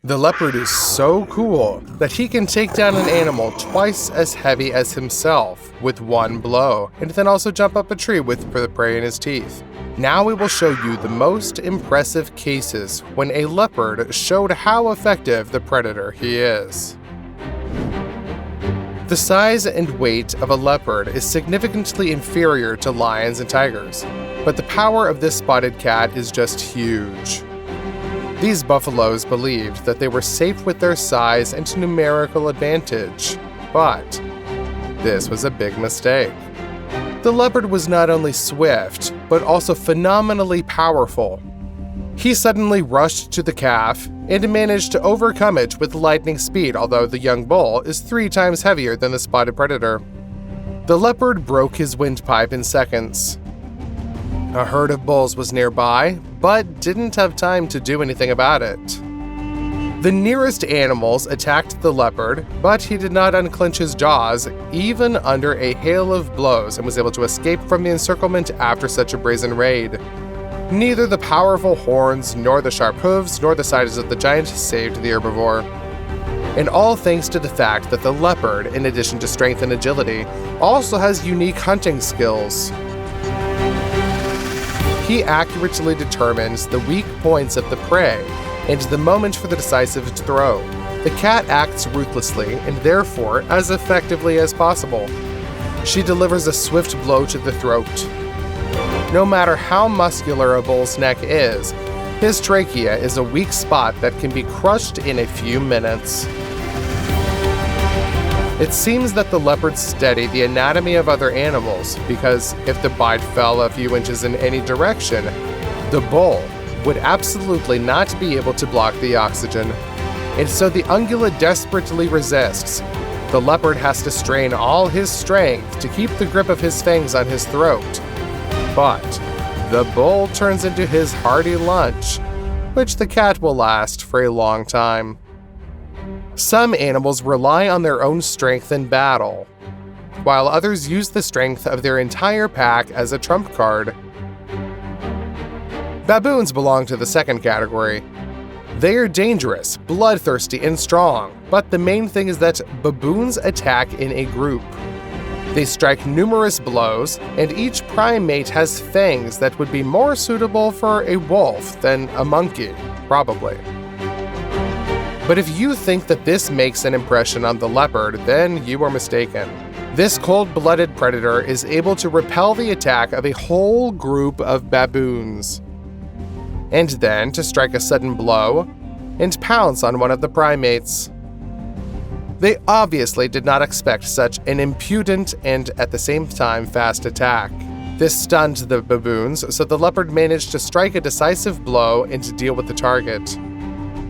The leopard is so cool that he can take down an animal twice as heavy as himself with one blow, and then also jump up a tree with the prey in his teeth. Now we will show you the most impressive cases when a leopard showed how effective the predator he is. The size and weight of a leopard is significantly inferior to lions and tigers, but the power of this spotted cat is just huge. These buffaloes believed that they were safe with their size and numerical advantage, but this was a big mistake. The leopard was not only swift, but also phenomenally powerful. He suddenly rushed to the calf and managed to overcome it with lightning speed, although the young bull is 3 times heavier than the spotted predator. The leopard broke his windpipe in seconds. A herd of bulls was nearby, but didn't have time to do anything about it. The nearest animals attacked the leopard, but he did not unclench his jaws, even under a hail of blows, and was able to escape from the encirclement after such a brazen raid. Neither the powerful horns, nor the sharp hooves, nor the size of the giant saved the herbivore. And all thanks to the fact that the leopard, in addition to strength and agility, also has unique hunting skills. He accurately determines the weak points of the prey and the moment for the decisive throw. The cat acts ruthlessly and therefore as effectively as possible. She delivers a swift blow to the throat. No matter how muscular a bull's neck is, his trachea is a weak spot that can be crushed in a few minutes. It seems that the leopards study the anatomy of other animals, because if the bite fell a few inches in any direction, the bull would absolutely not be able to block the oxygen. And so the ungulate desperately resists. The leopard has to strain all his strength to keep the grip of his fangs on his throat. But the bull turns into his hearty lunch, which the cat will last for a long time. Some animals rely on their own strength in battle, while others use the strength of their entire pack as a trump card. Baboons belong to the second category. They are dangerous, bloodthirsty, and strong, but the main thing is that baboons attack in a group. They strike numerous blows, and each primate has fangs that would be more suitable for a wolf than a monkey, probably. But if you think that this makes an impression on the leopard, then you are mistaken. This cold-blooded predator is able to repel the attack of a whole group of baboons, and then to strike a sudden blow and pounce on one of the primates. They obviously did not expect such an impudent and at the same time fast attack. This stunned the baboons, so the leopard managed to strike a decisive blow and to deal with the target.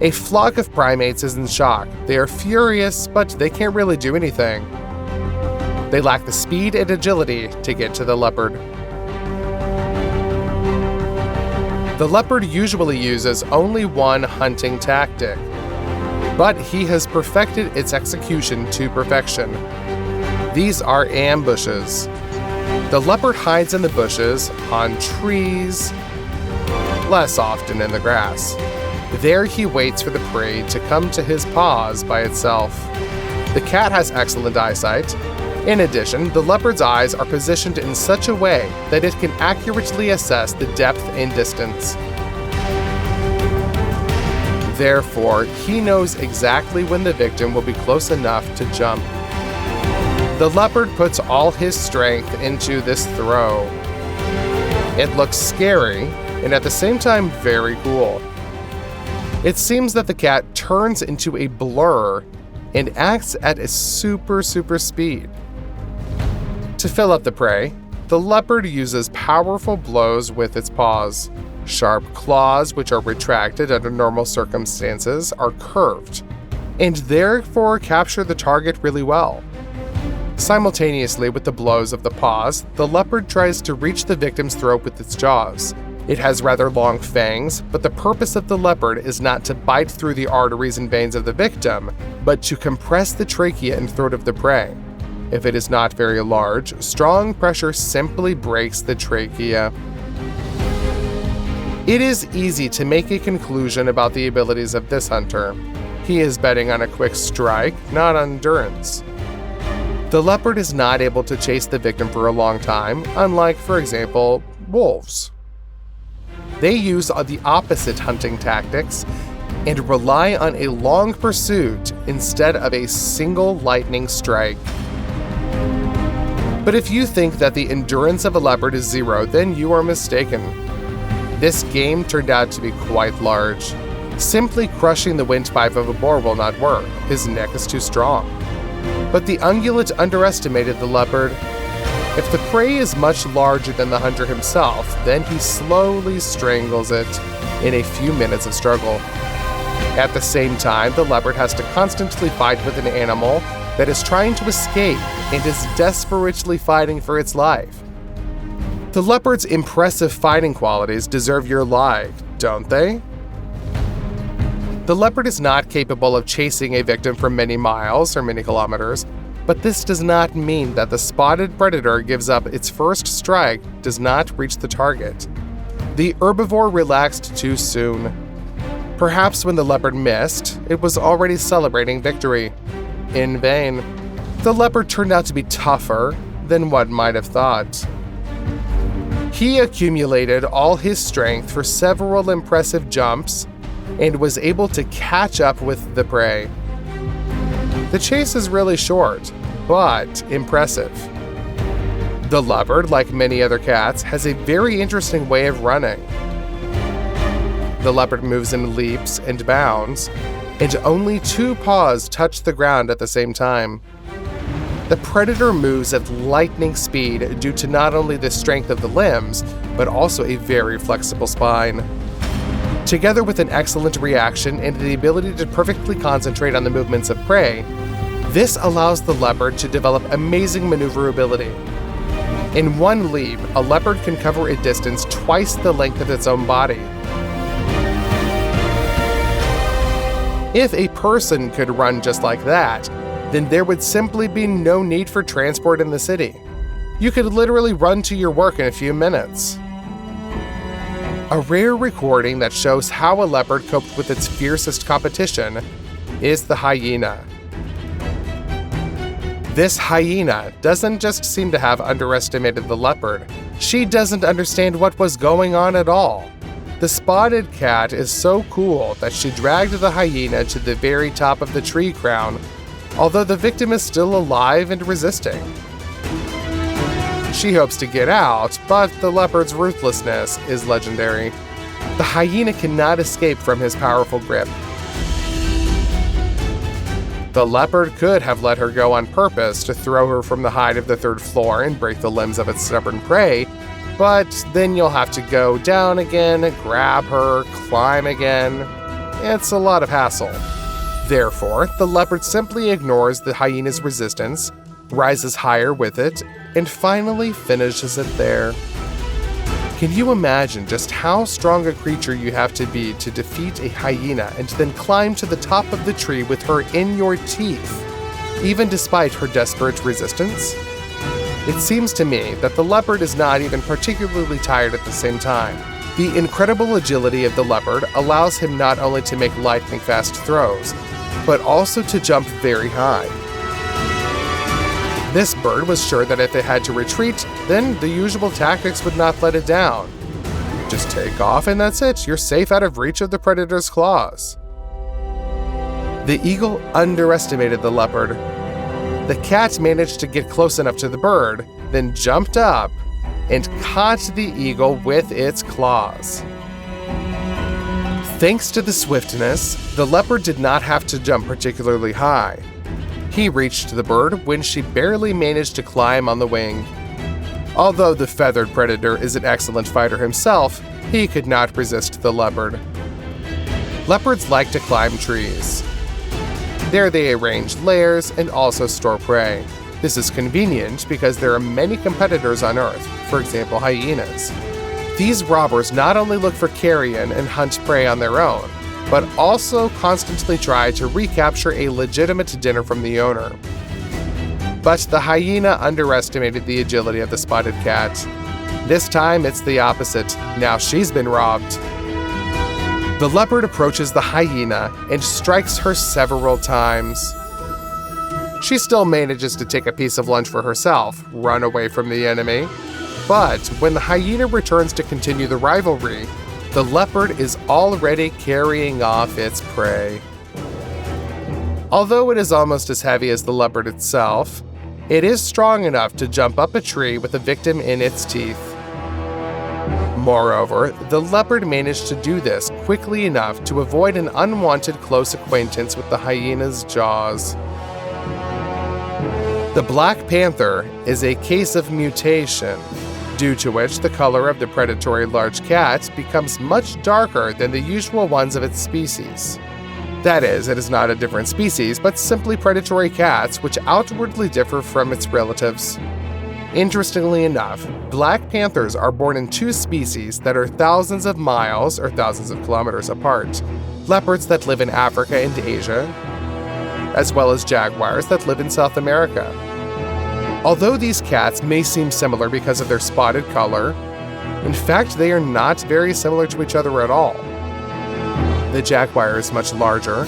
A flock of primates is in shock. They are furious, but they can't really do anything. They lack the speed and agility to get to the leopard. The leopard usually uses only one hunting tactic, but he has perfected its execution to perfection. These are ambushes. The leopard hides in the bushes, on trees, less often in the grass. There he waits for the prey to come to his paws by itself. The cat has excellent eyesight. In addition, the leopard's eyes are positioned in such a way that it can accurately assess the depth and distance. Therefore, he knows exactly when the victim will be close enough to jump. The leopard puts all his strength into this throw. It looks scary, and at the same time very cool. It seems that the cat turns into a blur and acts at a super speed. To fill up the prey, the leopard uses powerful blows with its paws. Sharp claws, which are retracted under normal circumstances, are curved, and therefore capture the target really well. Simultaneously with the blows of the paws, the leopard tries to reach the victim's throat with its jaws. It has rather long fangs, but the purpose of the leopard is not to bite through the arteries and veins of the victim, but to compress the trachea and throat of the prey. If it is not very large, strong pressure simply breaks the trachea. It is easy to make a conclusion about the abilities of this hunter. He is betting on a quick strike, not on endurance. The leopard is not able to chase the victim for a long time, unlike, for example, wolves. They use the opposite hunting tactics and rely on a long pursuit instead of a single lightning strike. But if you think that the endurance of a leopard is 0, then you are mistaken. This game turned out to be quite large. Simply crushing the windpipe of a boar will not work. His neck is too strong. But the ungulate underestimated the leopard. If the prey is much larger than the hunter himself, then he slowly strangles it in a few minutes of struggle. At the same time, the leopard has to constantly fight with an animal that is trying to escape and is desperately fighting for its life. The leopard's impressive fighting qualities deserve your like, don't they? The leopard is not capable of chasing a victim for many miles or many kilometers, but this does not mean that the spotted predator gives up its first strike does not reach the target. The herbivore relaxed too soon. Perhaps when the leopard missed, it was already celebrating victory. In vain. The leopard turned out to be tougher than one might have thought. He accumulated all his strength for several impressive jumps and was able to catch up with the prey. The chase is really short, but impressive. The leopard, like many other cats, has a very interesting way of running. The leopard moves in leaps and bounds, and only 2 paws touch the ground at the same time. The predator moves at lightning speed due to not only the strength of the limbs, but also a very flexible spine. Together with an excellent reaction and the ability to perfectly concentrate on the movements of prey, this allows the leopard to develop amazing maneuverability. In one leap, a leopard can cover a distance twice the length of its own body. If a person could run just like that, then there would simply be no need for transport in the city. You could literally run to your work in a few minutes. A rare recording that shows how a leopard coped with its fiercest competition is the hyena. This hyena doesn't just seem to have underestimated the leopard, she doesn't understand what was going on at all. The spotted cat is so cool that she dragged the hyena to the very top of the tree crown, although the victim is still alive and resisting. She hopes to get out, but the leopard's ruthlessness is legendary. The hyena cannot escape from his powerful grip. The leopard could have let her go on purpose to throw her from the height of the 3rd floor and break the limbs of its stubborn prey, but then you'll have to go down again, grab her, climb again. It's a lot of hassle. Therefore, the leopard simply ignores the hyena's resistance, rises higher with it, and finally finishes it there. Can you imagine just how strong a creature you have to be to defeat a hyena and then climb to the top of the tree with her in your teeth, even despite her desperate resistance? It seems to me that the leopard is not even particularly tired at the same time. The incredible agility of the leopard allows him not only to make lightning-fast throws, but also to jump very high. This bird was sure that if it had to retreat, then the usual tactics would not let it down. Just take off and that's it, you're safe out of reach of the predator's claws. The eagle underestimated the leopard. The cat managed to get close enough to the bird, then jumped up and caught the eagle with its claws. Thanks to the swiftness, the leopard did not have to jump particularly high. He reached the bird when she barely managed to climb on the wing. Although the feathered predator is an excellent fighter himself, he could not resist the leopard. Leopards like to climb trees. There they arrange lairs and also store prey. This is convenient because there are many competitors on Earth, for example hyenas. These robbers not only look for carrion and hunt prey on their own, but also constantly try to recapture a legitimate dinner from the owner. But the hyena underestimated the agility of the spotted cat. This time it's the opposite. Now she's been robbed. The leopard approaches the hyena and strikes her several times. She still manages to take a piece of lunch for herself, run away from the enemy. But when the hyena returns to continue the rivalry, the leopard is already carrying off its prey. Although it is almost as heavy as the leopard itself, it is strong enough to jump up a tree with the victim in its teeth. Moreover, the leopard managed to do this quickly enough to avoid an unwanted close acquaintance with the hyena's jaws. The black panther is a case of mutation, due to which the color of the predatory large cat becomes much darker than the usual ones of its species. That is, it is not a different species, but simply predatory cats which outwardly differ from its relatives. Interestingly enough, black panthers are born in two species that are thousands of miles or thousands of kilometers apart: leopards that live in Africa and Asia, as well as jaguars that live in South America. Although these cats may seem similar because of their spotted color, in fact they are not very similar to each other at all. The jaguar is much larger,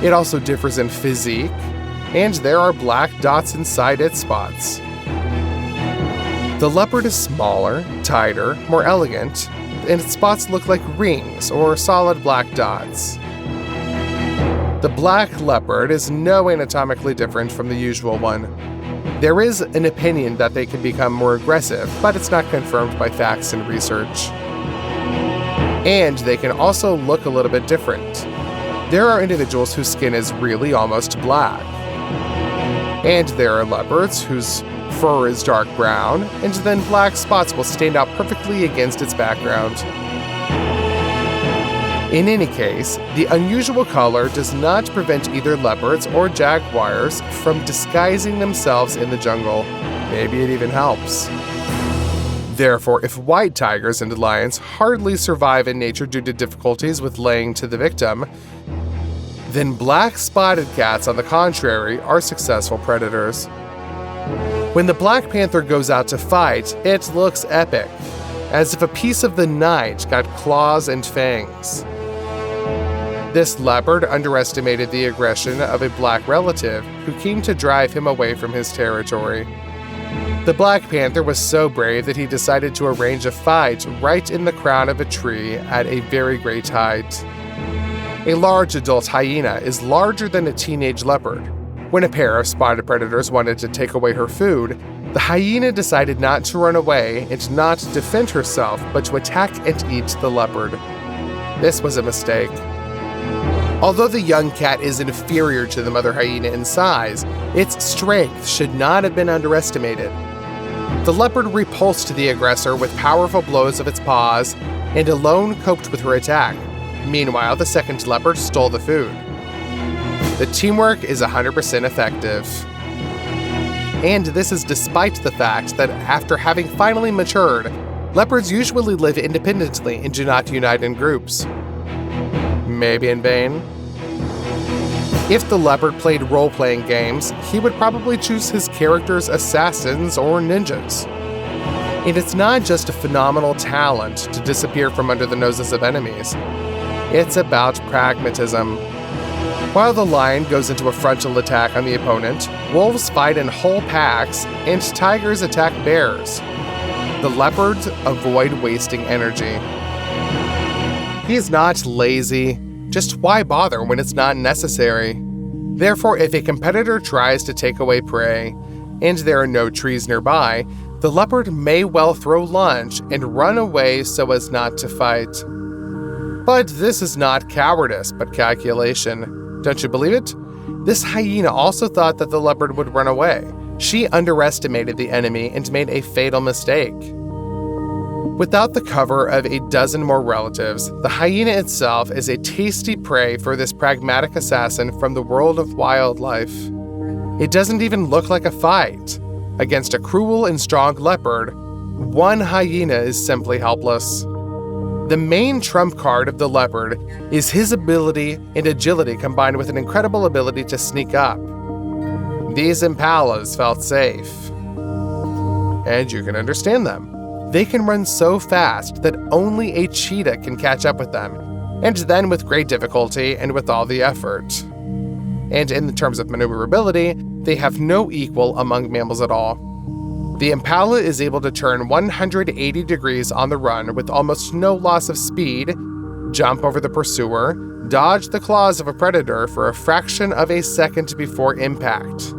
it also differs in physique, and there are black dots inside its spots. The leopard is smaller, tighter, more elegant, and its spots look like rings or solid black dots. The black leopard is no anatomically different from the usual one. There is an opinion that they can become more aggressive, but it's not confirmed by facts and research. And they can also look a little bit different. There are individuals whose skin is really almost black. And there are leopards whose fur is dark brown, and then black spots will stand out perfectly against its background. In any case, the unusual color does not prevent either leopards or jaguars from disguising themselves in the jungle. Maybe it even helps. Therefore, if white tigers and lions hardly survive in nature due to difficulties with laying to the victim, then black spotted cats, on the contrary, are successful predators. When the black panther goes out to fight, it looks epic, as if a piece of the night got claws and fangs. This leopard underestimated the aggression of a black relative who came to drive him away from his territory. The black panther was so brave that he decided to arrange a fight right in the crown of a tree at a very great height. A large adult hyena is larger than a teenage leopard. When a pair of spotted predators wanted to take away her food, the hyena decided not to run away and not defend herself, but to attack and eat the leopard. This was a mistake. Although the young cat is inferior to the mother hyena in size, its strength should not have been underestimated. The leopard repulsed the aggressor with powerful blows of its paws and alone coped with her attack. Meanwhile, the second leopard stole the food. The teamwork is 100% effective. And this is despite the fact that after having finally matured, leopards usually live independently and do not unite in groups. Maybe in vain. If the leopard played role-playing games, he would probably choose his characters assassins or ninjas. And it's not just a phenomenal talent to disappear from under the noses of enemies. It's about pragmatism. While the lion goes into a frontal attack on the opponent, wolves fight in whole packs, and tigers attack bears. The leopards avoid wasting energy. He is not lazy, just why bother when it's not necessary? Therefore, if a competitor tries to take away prey, and there are no trees nearby, the leopard may well throw lunch and run away so as not to fight. But this is not cowardice, but calculation. Don't you believe it? This hyena also thought that the leopard would run away. She underestimated the enemy and made a fatal mistake. Without the cover of a dozen more relatives, the hyena itself is a tasty prey for this pragmatic assassin from the world of wildlife. It doesn't even look like a fight. Against a cruel and strong leopard, one hyena is simply helpless. The main trump card of the leopard is his ability and agility combined with an incredible ability to sneak up. These Impalas felt safe. And you can understand them. They can run so fast that only a cheetah can catch up with them, and then with great difficulty and with all the effort. And in terms of maneuverability, they have no equal among mammals at all. The impala is able to turn 180 degrees on the run with almost no loss of speed, jump over the pursuer, dodge the claws of a predator for a fraction of a second before impact.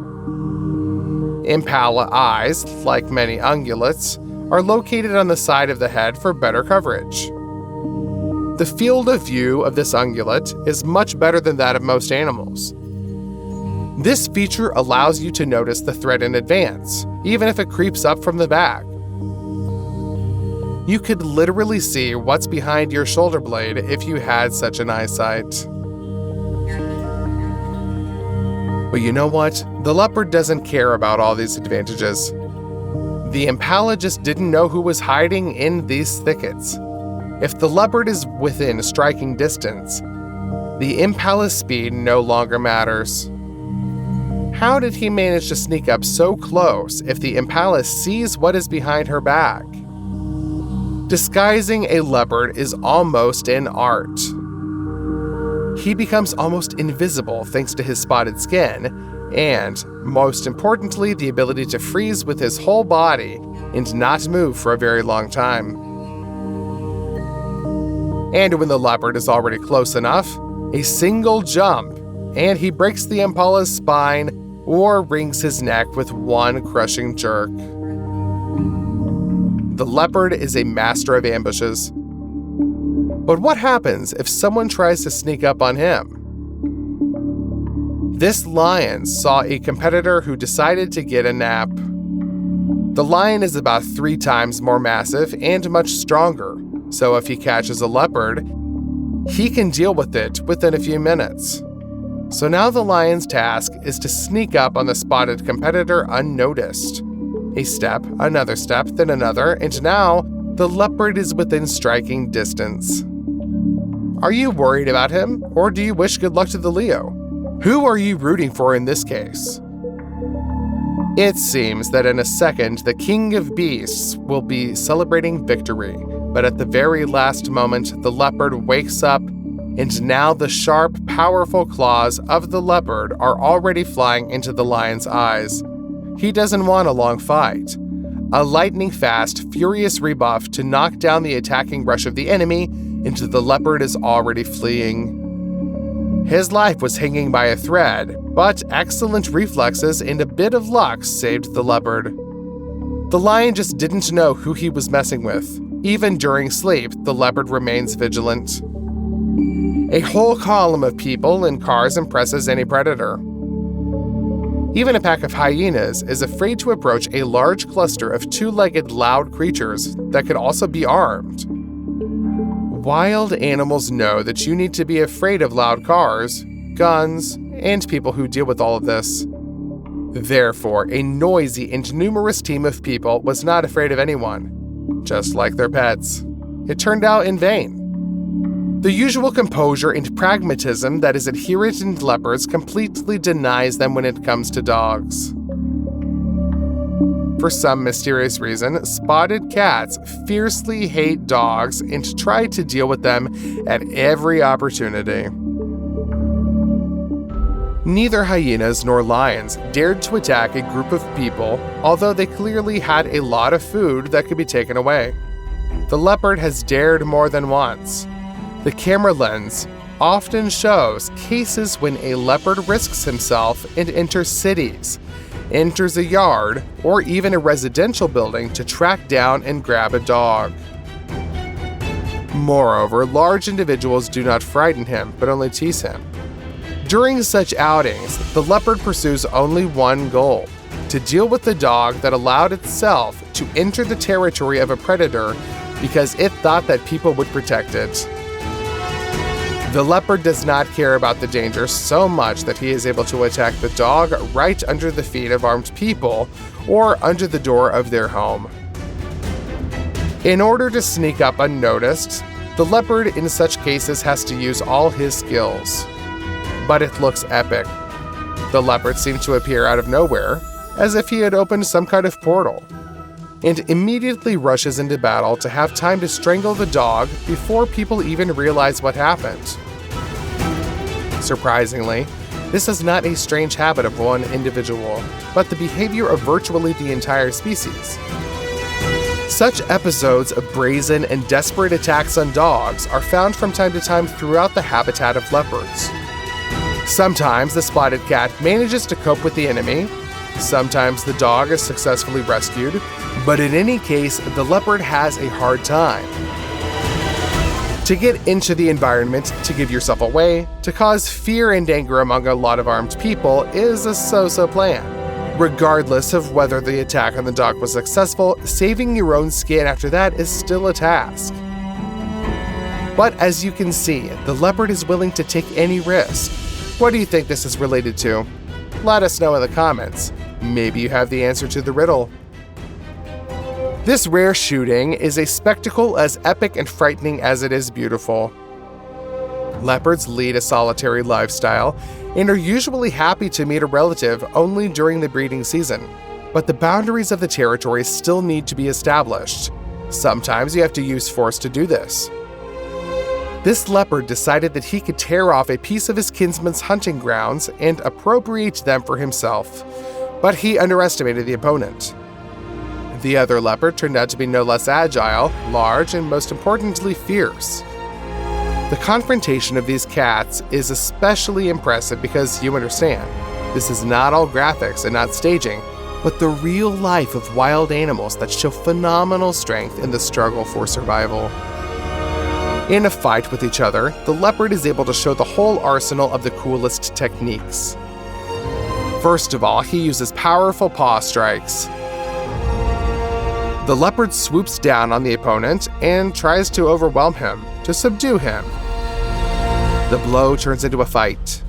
Impala eyes, like many ungulates, are located on the side of the head for better coverage. The field of view of this ungulate is much better than that of most animals. This feature allows you to notice the threat in advance, even if it creeps up from the back. You could literally see what's behind your shoulder blade if you had such an eyesight. But you know what? The leopard doesn't care about all these advantages. The impala just didn't know who was hiding in these thickets. If the leopard is within striking distance, the impala's speed no longer matters. How did he manage to sneak up so close if the impala sees what is behind her back? Disguising a leopard is almost an art. He becomes almost invisible thanks to his spotted skin, and, most importantly, the ability to freeze with his whole body and not move for a very long time. And when the leopard is already close enough, a single jump, and he breaks the impala's spine or wrings his neck with one crushing jerk. The leopard is a master of ambushes. But what happens if someone tries to sneak up on him? This lion saw a competitor who decided to get a nap. The lion is about 3 times more massive and much stronger, so if he catches a leopard, he can deal with it within a few minutes. So now the lion's task is to sneak up on the spotted competitor unnoticed. A step, another step, then another, and now the leopard is within striking distance. Are you worried about him, or do you wish good luck to the Leo? Who are you rooting for in this case? It seems that in a second, the king of beasts will be celebrating victory, but at the very last moment, the leopard wakes up, and now the sharp, powerful claws of the leopard are already flying into the lion's eyes. He doesn't want a long fight. A lightning-fast, furious rebuff to knock down the attacking rush of the enemy, and the leopard is already fleeing. His life was hanging by a thread, but excellent reflexes and a bit of luck saved the leopard. The lion just didn't know who he was messing with. Even during sleep, the leopard remains vigilant. A whole column of people and cars impresses any predator. Even a pack of hyenas is afraid to approach a large cluster of 2-legged loud creatures that could also be armed. Wild animals know that you need to be afraid of loud cars, guns, and people who deal with all of this. Therefore, a noisy and numerous team of people was not afraid of anyone, just like their pets. It turned out in vain. The usual composure and pragmatism that is inherent in leopards completely denies them when it comes to dogs. For some mysterious reason, spotted cats fiercely hate dogs and try to deal with them at every opportunity. Neither hyenas nor lions dared to attack a group of people, although they clearly had a lot of food that could be taken away. The leopard has dared more than once. The camera lens often shows cases when a leopard risks himself and enters cities, enters a yard, or even a residential building to track down and grab a dog. Moreover, large individuals do not frighten him, but only tease him. During such outings, the leopard pursues only one goal: to deal with the dog that allowed itself to enter the territory of a predator because it thought that people would protect it. The leopard does not care about the danger so much that he is able to attack the dog right under the feet of armed people or under the door of their home. In order to sneak up unnoticed, the leopard in such cases has to use all his skills. But it looks epic. The leopard seemed to appear out of nowhere, as if he had opened some kind of portal. and immediately rushes into battle to have time to strangle the dog before people even realize what happened. Surprisingly, this is not a strange habit of one individual, but the behavior of virtually the entire species. Such episodes of brazen and desperate attacks on dogs are found from time to time throughout the habitat of leopards. Sometimes the spotted cat manages to cope with the enemy, sometimes the dog is successfully rescued, but in any case, the leopard has a hard time. To get into the environment, to give yourself away, to cause fear and anger among a lot of armed people is a so-so plan. Regardless of whether the attack on the dog was successful, saving your own skin after that is still a task. But as you can see, the leopard is willing to take any risk. What do you think this is related to? Let us know in the comments. Maybe you have the answer to the riddle. This rare shooting is a spectacle as epic and frightening as it is beautiful. Leopards lead a solitary lifestyle and are usually happy to meet a relative only during the breeding season. But the boundaries of the territory still need to be established. Sometimes you have to use force to do this. This leopard decided that he could tear off a piece of his kinsman's hunting grounds and appropriate them for himself, but he underestimated the opponent. The other leopard turned out to be no less agile, large, and most importantly, fierce. The confrontation of these cats is especially impressive because, you understand, this is not all graphics and not staging, but the real life of wild animals that show phenomenal strength in the struggle for survival. In a fight with each other, the leopard is able to show the whole arsenal of the coolest techniques. First of all, he uses powerful paw strikes. The leopard swoops down on the opponent and tries to overwhelm him, to subdue him. The blow turns into a fight.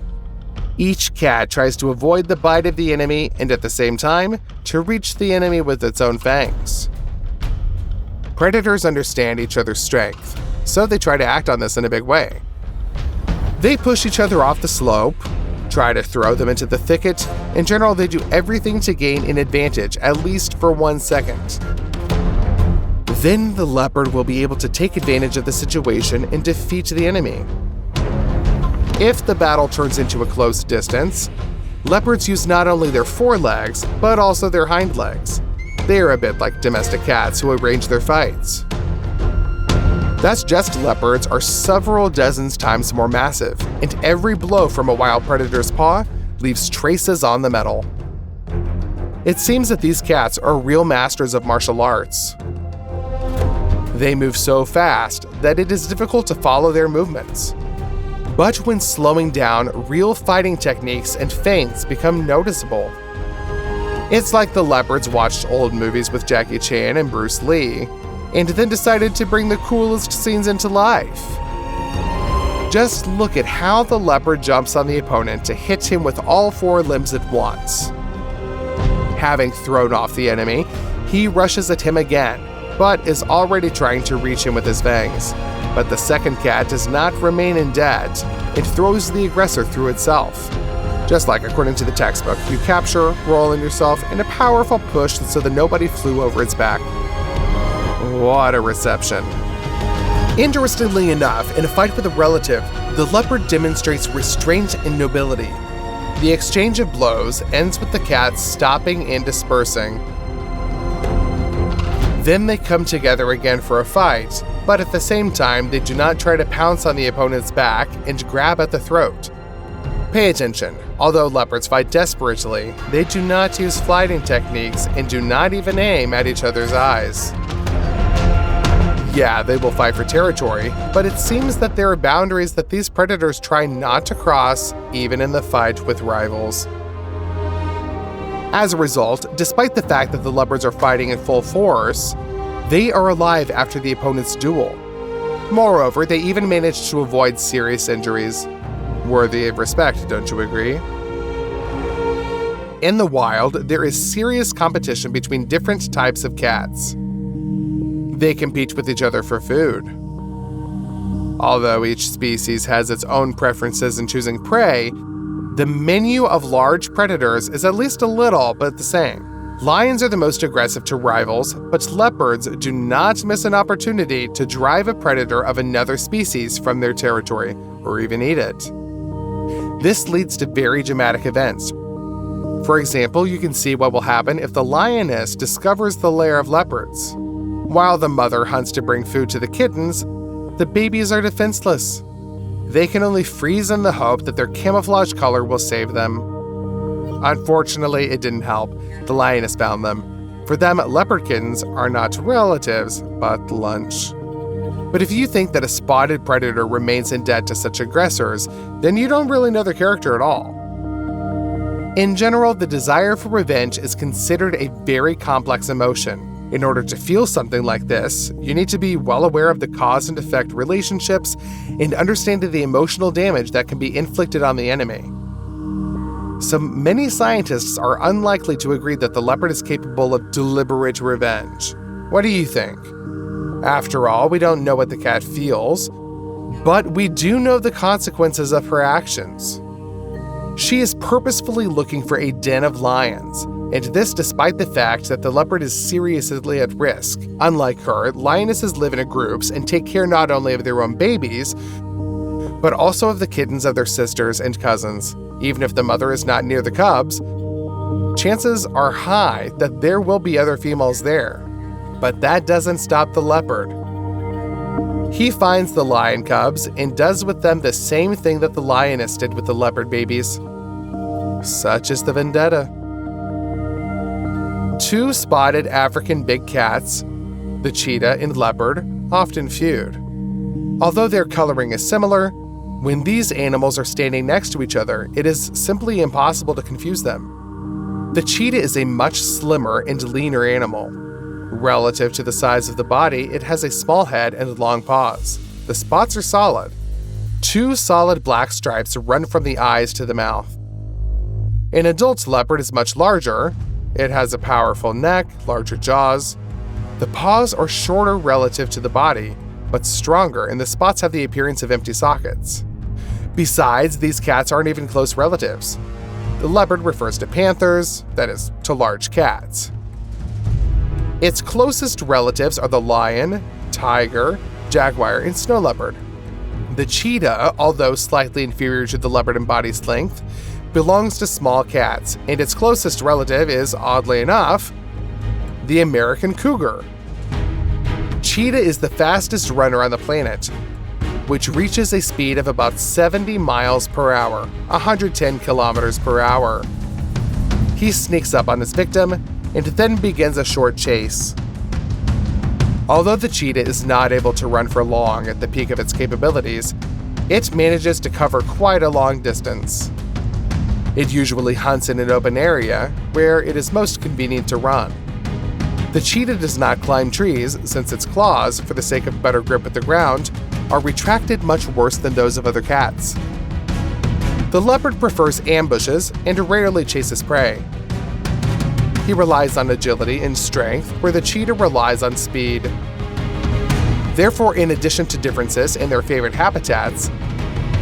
Each cat tries to avoid the bite of the enemy and at the same time, to reach the enemy with its own fangs. Predators understand each other's strength, so they try to act on this in a big way. They push each other off the slope, try to throw them into the thicket. In general, they do everything to gain an advantage, at least for 1 second. Then the leopard will be able to take advantage of the situation and defeat the enemy. If the battle turns into a close distance, leopards use not only their forelegs, but also their hind legs. They are a bit like domestic cats who arrange their fights. That's just leopards are several dozens times more massive, and every blow from a wild predator's paw leaves traces on the metal. It seems that these cats are real masters of martial arts. They move so fast that it is difficult to follow their movements. But when slowing down, real fighting techniques and feints become noticeable. It's like the leopards watched old movies with Jackie Chan and Bruce Lee, and then decided to bring the coolest scenes into life. Just look at how the leopard jumps on the opponent to hit him with all 4 limbs at once. Having thrown off the enemy, he rushes at him again, but is already trying to reach him with his fangs. But the second cat does not remain in debt, it throws the aggressor through itself. Just like according to the textbook, you capture, roll in yourself, and a powerful push so that nobody flew over its back. What a reception. Interestingly enough, in a fight with a relative, the leopard demonstrates restraint and nobility. The exchange of blows ends with the cats stopping and dispersing. Then they come together again for a fight, but at the same time, they do not try to pounce on the opponent's back and grab at the throat. Pay attention, although leopards fight desperately, they do not use fighting techniques and do not even aim at each other's eyes. Yeah, they will fight for territory, but it seems that there are boundaries that these predators try not to cross, even in the fight with rivals. As a result, despite the fact that the leopards are fighting in full force, they are alive after the opponent's duel. Moreover, they even manage to avoid serious injuries. Worthy of respect, don't you agree? In the wild, there is serious competition between different types of cats. They compete with each other for food. Although each species has its own preferences in choosing prey, the menu of large predators is at least a little but the same. Lions are the most aggressive to rivals, but leopards do not miss an opportunity to drive a predator of another species from their territory, or even eat it. This leads to very dramatic events. For example, you can see what will happen if the lioness discovers the lair of leopards. While the mother hunts to bring food to the kittens, the babies are defenseless. They can only freeze in the hope that their camouflage color will save them. Unfortunately, it didn't help. The lioness found them. For them, leopard kittens are not relatives, but lunch. But if you think that a spotted predator remains in debt to such aggressors, then you don't really know their character at all. In general, the desire for revenge is considered a very complex emotion. In order to feel something like this, you need to be well aware of the cause and effect relationships and understanding the emotional damage that can be inflicted on the enemy. So many scientists are unlikely to agree that the leopard is capable of deliberate revenge. What do you think? After all, we don't know what the cat feels, but we do know the consequences of her actions. She is purposefully looking for a den of lions, and this despite the fact that the leopard is seriously at risk. Unlike her, lionesses live in groups and take care not only of their own babies, but also of the kittens of their sisters and cousins. Even if the mother is not near the cubs, chances are high that there will be other females there. But that doesn't stop the leopard. He finds the lion cubs and does with them the same thing that the lioness did with the leopard babies. Such is the vendetta. Two spotted African big cats, the cheetah and leopard, often feud. Although their coloring is similar, when these animals are standing next to each other, it is simply impossible to confuse them. The cheetah is a much slimmer and leaner animal. Relative to the size of the body, it has a small head and long paws. The spots are solid. Two solid black stripes run from the eyes to the mouth. An adult leopard is much larger. It has a powerful neck, larger jaws. The paws are shorter relative to the body, but stronger, and the spots have the appearance of empty sockets. Besides, these cats aren't even close relatives. The leopard refers to panthers, that is, to large cats. Its closest relatives are the lion, tiger, jaguar, and snow leopard. The cheetah, although slightly inferior to the leopard in body length, belongs to small cats, and its closest relative is, oddly enough, the American cougar. Cheetah is the fastest runner on the planet, which reaches a speed of about 70 miles per hour, 110 kilometers per hour. He sneaks up on his victim and then begins a short chase. Although the cheetah is not able to run for long at the peak of its capabilities, it manages to cover quite a long distance. It usually hunts in an open area where it is most convenient to run. The cheetah does not climb trees since its claws, for the sake of better grip at the ground, are retracted much worse than those of other cats. The leopard prefers ambushes and rarely chases prey. He relies on agility and strength, where the cheetah relies on speed. Therefore, in addition to differences in their favorite habitats,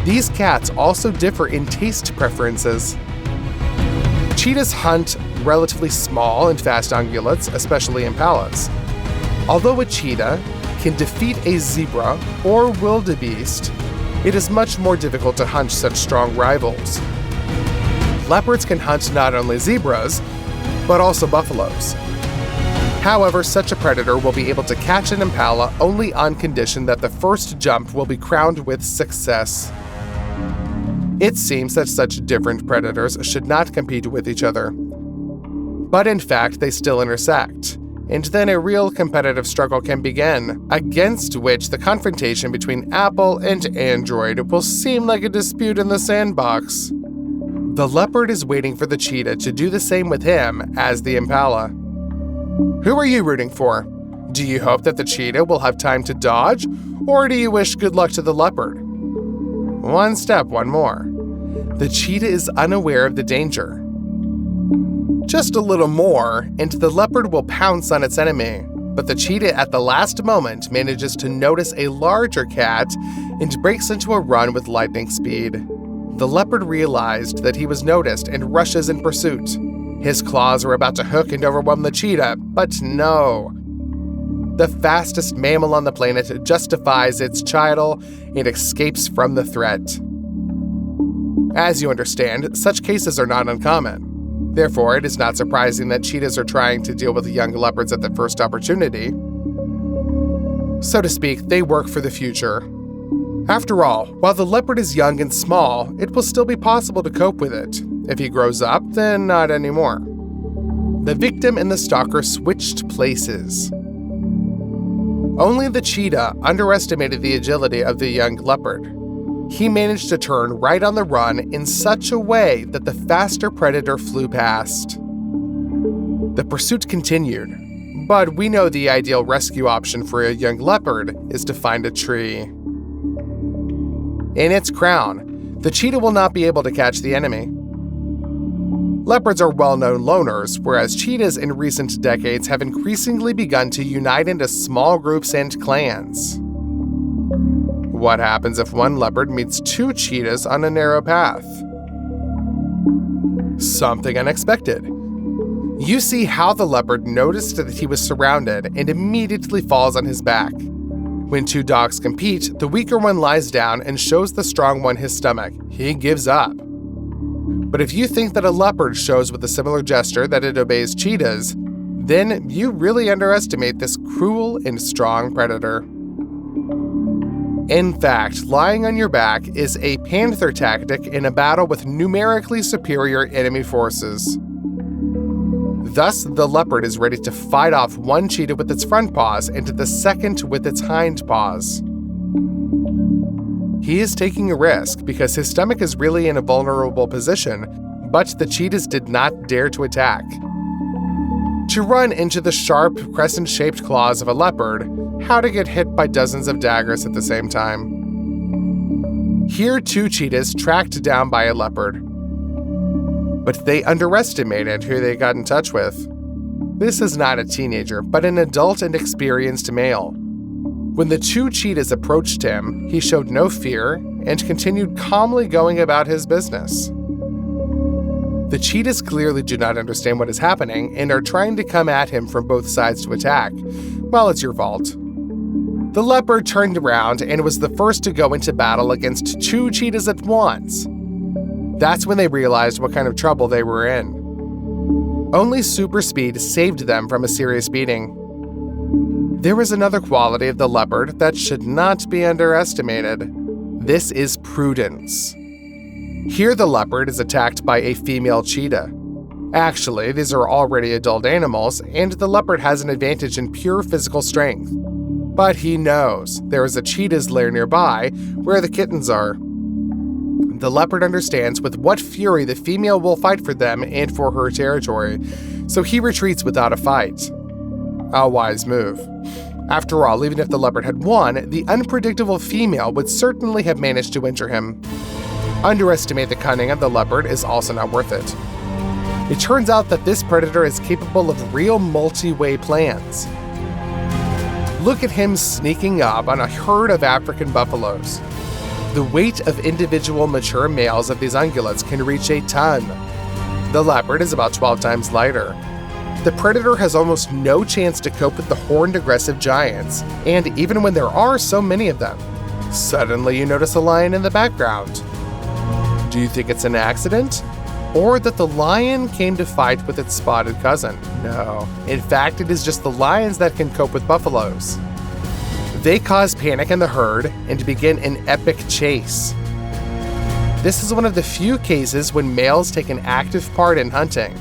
these cats also differ in taste preferences. Cheetahs hunt relatively small and fast ungulates, especially impalas. Although a cheetah can defeat a zebra or wildebeest, it is much more difficult to hunt such strong rivals. Leopards can hunt not only zebras, but also buffaloes. However, such a predator will be able to catch an impala only on condition that the first jump will be crowned with success. It seems that such different predators should not compete with each other. But in fact, they still intersect, and then a real competitive struggle can begin, against which the confrontation between Apple and Android will seem like a dispute in the sandbox. The leopard is waiting for the cheetah to do the same with him as the impala. Who are you rooting for? Do you hope that the cheetah will have time to dodge, or do you wish good luck to the leopard? One step, one more. The cheetah is unaware of the danger. Just a little more, and the leopard will pounce on its enemy, but the cheetah at the last moment manages to notice a larger cat and breaks into a run with lightning speed. The leopard realized that he was noticed and rushes in pursuit. His claws were about to hook and overwhelm the cheetah, but no. The fastest mammal on the planet justifies its chidal and escapes from the threat. As you understand, such cases are not uncommon. Therefore, it is not surprising that cheetahs are trying to deal with young leopards at the first opportunity. So to speak, they work for the future. After all, while the leopard is young and small, it will still be possible to cope with it. If he grows up, then not anymore. The victim and the stalker switched places. Only the cheetah underestimated the agility of the young leopard. He managed to turn right on the run in such a way that the faster predator flew past. The pursuit continued, but we know the ideal rescue option for a young leopard is to find a tree. In its crown, the cheetah will not be able to catch the enemy. Leopards are well-known loners, whereas cheetahs in recent decades have increasingly begun to unite into small groups and clans. What happens if one leopard meets two cheetahs on a narrow path? Something unexpected. You see how the leopard noticed that he was surrounded and immediately falls on his back. When two dogs compete, the weaker one lies down and shows the strong one his stomach. He gives up. But if you think that a leopard shows with a similar gesture that it obeys cheetahs, then you really underestimate this cruel and strong predator. In fact, lying on your back is a panther tactic in a battle with numerically superior enemy forces. Thus, the leopard is ready to fight off one cheetah with its front paws and the second with its hind paws. He is taking a risk because his stomach is really in a vulnerable position, but the cheetahs did not dare to attack. To run into the sharp, crescent-shaped claws of a leopard, how to get hit by dozens of daggers at the same time. Here, two cheetahs tracked down by a leopard. But they underestimated who they got in touch with. This is not a teenager, but an adult and experienced male. When the two cheetahs approached him, he showed no fear and continued calmly going about his business. The cheetahs clearly do not understand what is happening and are trying to come at him from both sides to attack. Well, it's your fault. The leopard turned around and was the first to go into battle against two cheetahs at once. That's when they realized what kind of trouble they were in. Only super speed saved them from a serious beating. There is another quality of the leopard that should not be underestimated. This is prudence. Here the leopard is attacked by a female cheetah. Actually, these are already adult animals, and the leopard has an advantage in pure physical strength. But he knows there is a cheetah's lair nearby where the kittens are. The leopard understands with what fury the female will fight for them and for her territory, so he retreats without a fight. A wise move. After all, even if the leopard had won, the unpredictable female would certainly have managed to injure him. Underestimate the cunning of the leopard is also not worth it. It turns out that this predator is capable of real multi-way plans. Look at him sneaking up on a herd of African buffaloes. The weight of individual mature males of these ungulates can reach a ton. The leopard is about 12 times lighter. The predator has almost no chance to cope with the horned aggressive giants, and even when there are so many of them, suddenly you notice a lion in the background. Do you think it's an accident? Or that the lion came to fight with its spotted cousin? No. In fact, it is just the lions that can cope with buffaloes. They cause panic in the herd and begin an epic chase. This is one of the few cases when males take an active part in hunting.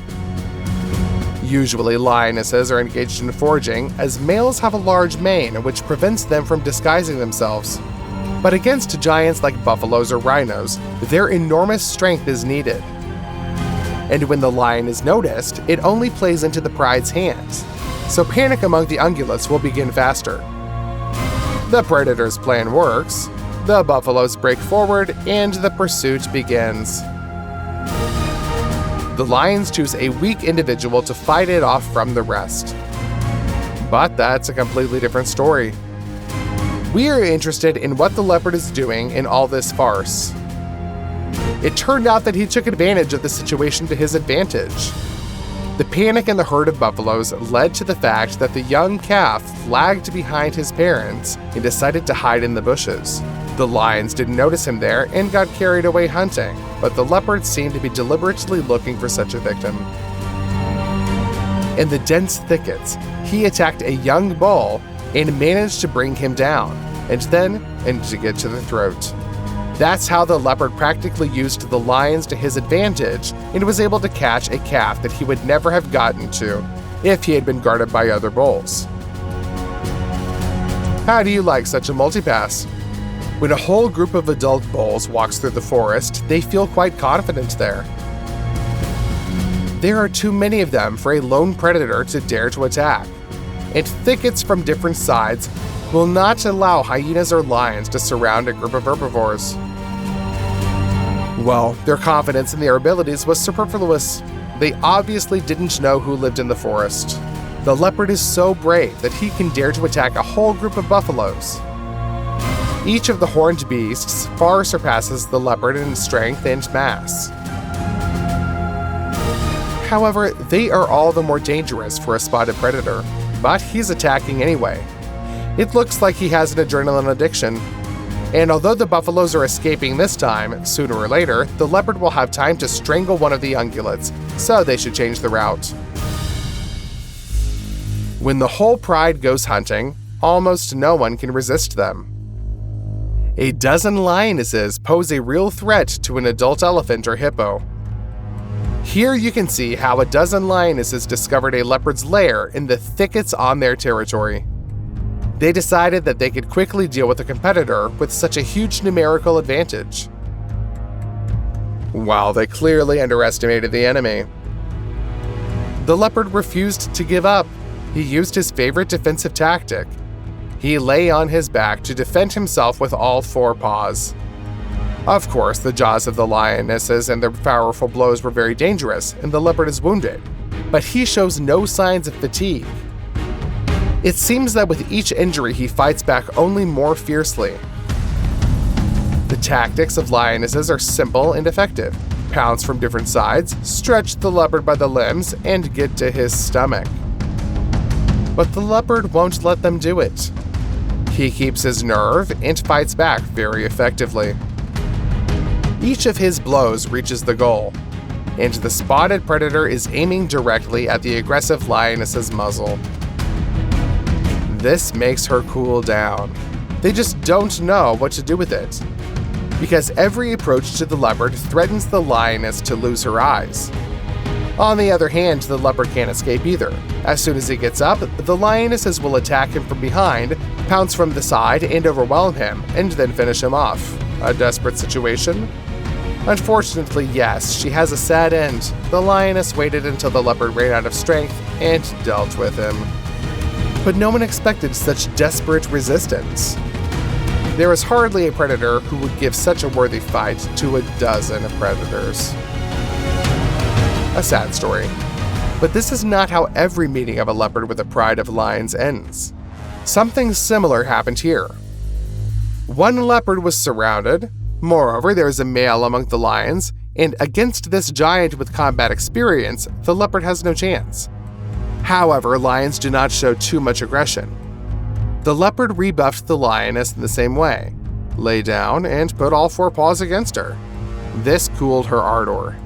Usually lionesses are engaged in foraging, as males have a large mane which prevents them from disguising themselves. But against giants like buffaloes or rhinos, their enormous strength is needed. And when the lion is noticed, it only plays into the pride's hands, so panic among the ungulates will begin faster. The predator's plan works, the buffaloes break forward, and the pursuit begins. The lions choose a weak individual to fight it off from the rest. But that's a completely different story. We are interested in what the leopard is doing in all this farce. It turned out that he took advantage of the situation to his advantage. The panic in the herd of buffaloes led to the fact that the young calf lagged behind his parents and decided to hide in the bushes. The lions didn't notice him there and got carried away hunting, but the leopard seemed to be deliberately looking for such a victim. In the dense thickets, he attacked a young bull and managed to bring him down, and to get to the throat. That's how the leopard practically used the lions to his advantage and was able to catch a calf that he would never have gotten to if he had been guarded by other bulls. How do you like such a multipass? When a whole group of adult bulls walks through the forest, they feel quite confident there. There are too many of them for a lone predator to dare to attack, and thickets from different sides will not allow hyenas or lions to surround a group of herbivores. Well, their confidence in their abilities was superfluous. They obviously didn't know who lived in the forest. The leopard is so brave that he can dare to attack a whole group of buffaloes. Each of the horned beasts far surpasses the leopard in strength and mass. However, they are all the more dangerous for a spotted predator, but he's attacking anyway. It looks like he has an adrenaline addiction. And although the buffaloes are escaping this time, sooner or later, the leopard will have time to strangle one of the ungulates, so they should change the route. When the whole pride goes hunting, almost no one can resist them. A dozen lionesses pose a real threat to an adult elephant or hippo. Here you can see how a dozen lionesses discovered a leopard's lair in the thickets on their territory. They decided that they could quickly deal with a competitor with such a huge numerical advantage. While they clearly underestimated the enemy. The leopard refused to give up. He used his favorite defensive tactic. He lay on his back to defend himself with all four paws. Of course, the jaws of the lionesses and their powerful blows were very dangerous, and the leopard is wounded, but he shows no signs of fatigue. It seems that with each injury, he fights back only more fiercely. The tactics of lionesses are simple and effective. Pounce from different sides, stretch the leopard by the limbs, and get to his stomach. But the leopard won't let them do it. He keeps his nerve and fights back very effectively. Each of his blows reaches the goal, and the spotted predator is aiming directly at the aggressive lioness's muzzle. This makes her cool down. They just don't know what to do with it, because every approach to the leopard threatens the lioness to lose her eyes. On the other hand, the leopard can't escape either. As soon as he gets up, the lionesses will attack him from behind, pounce from the side, and overwhelm him, and then finish him off. A desperate situation? Unfortunately, yes, she has a sad end. The lioness waited until the leopard ran out of strength and dealt with him. But no one expected such desperate resistance. There is hardly a predator who would give such a worthy fight to a dozen predators. A sad story. But this is not how every meeting of a leopard with a pride of lions ends. Something similar happened here. One leopard was surrounded. Moreover, there is a male among the lions, and against this giant with combat experience, the leopard has no chance. However, lions do not show too much aggression. The leopard rebuffed the lioness in the same way. Lay down and put all four paws against her. This cooled her ardor.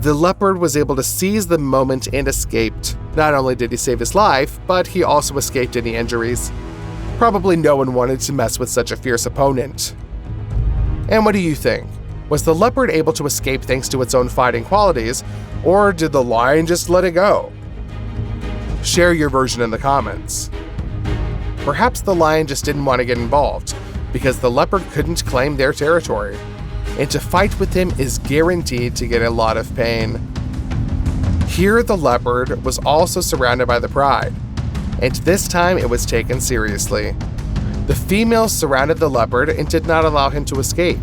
The leopard was able to seize the moment and escaped. Not only did he save his life, but he also escaped any injuries. Probably no one wanted to mess with such a fierce opponent. And what do you think? Was the leopard able to escape thanks to its own fighting qualities, or did the lion just let it go? Share your version in the comments. Perhaps the lion just didn't want to get involved, because the leopard couldn't claim their territory, and to fight with him is guaranteed to get a lot of pain. Here the leopard was also surrounded by the pride, and this time it was taken seriously. The female surrounded the leopard and did not allow him to escape.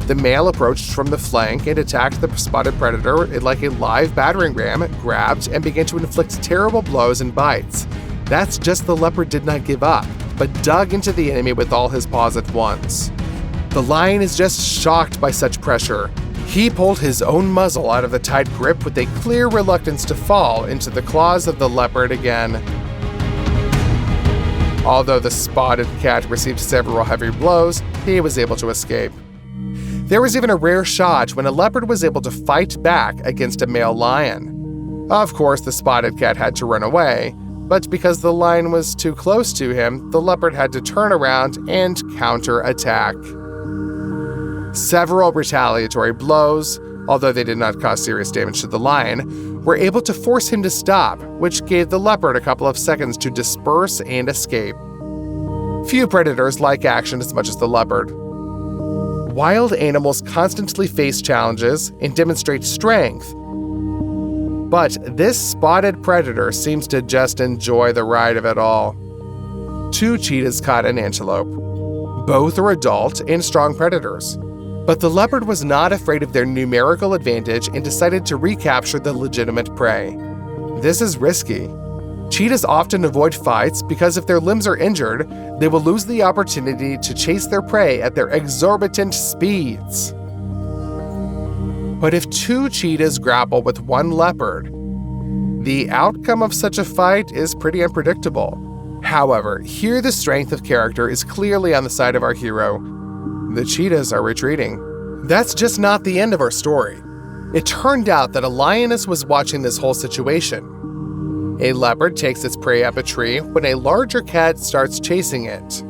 The male approached from the flank and attacked the spotted predator like a live battering ram, grabbed, and began to inflict terrible blows and bites. That's just the leopard did not give up, but dug into the enemy with all his paws at once. The lion is just shocked by such pressure. He pulled his own muzzle out of the tight grip with a clear reluctance to fall into the claws of the leopard again. Although the spotted cat received several heavy blows, he was able to escape. There was even a rare shot when a leopard was able to fight back against a male lion. Of course, the spotted cat had to run away, but because the lion was too close to him, the leopard had to turn around and counterattack. Several retaliatory blows, although they did not cause serious damage to the lion, were able to force him to stop, which gave the leopard a couple of seconds to disperse and escape. Few predators like action as much as the leopard. Wild animals constantly face challenges and demonstrate strength, but this spotted predator seems to just enjoy the ride of it all. 2 cheetahs caught an antelope. Both are adult and strong predators. But the leopard was not afraid of their numerical advantage and decided to recapture the legitimate prey. This is risky. Cheetahs often avoid fights because if their limbs are injured, they will lose the opportunity to chase their prey at their exorbitant speeds. But if 2 cheetahs grapple with 1 leopard, the outcome of such a fight is pretty unpredictable. However, here the strength of character is clearly on the side of our hero. The cheetahs are retreating. That's just not the end of our story. It turned out that a lioness was watching this whole situation. A leopard takes its prey up a tree when a larger cat starts chasing it.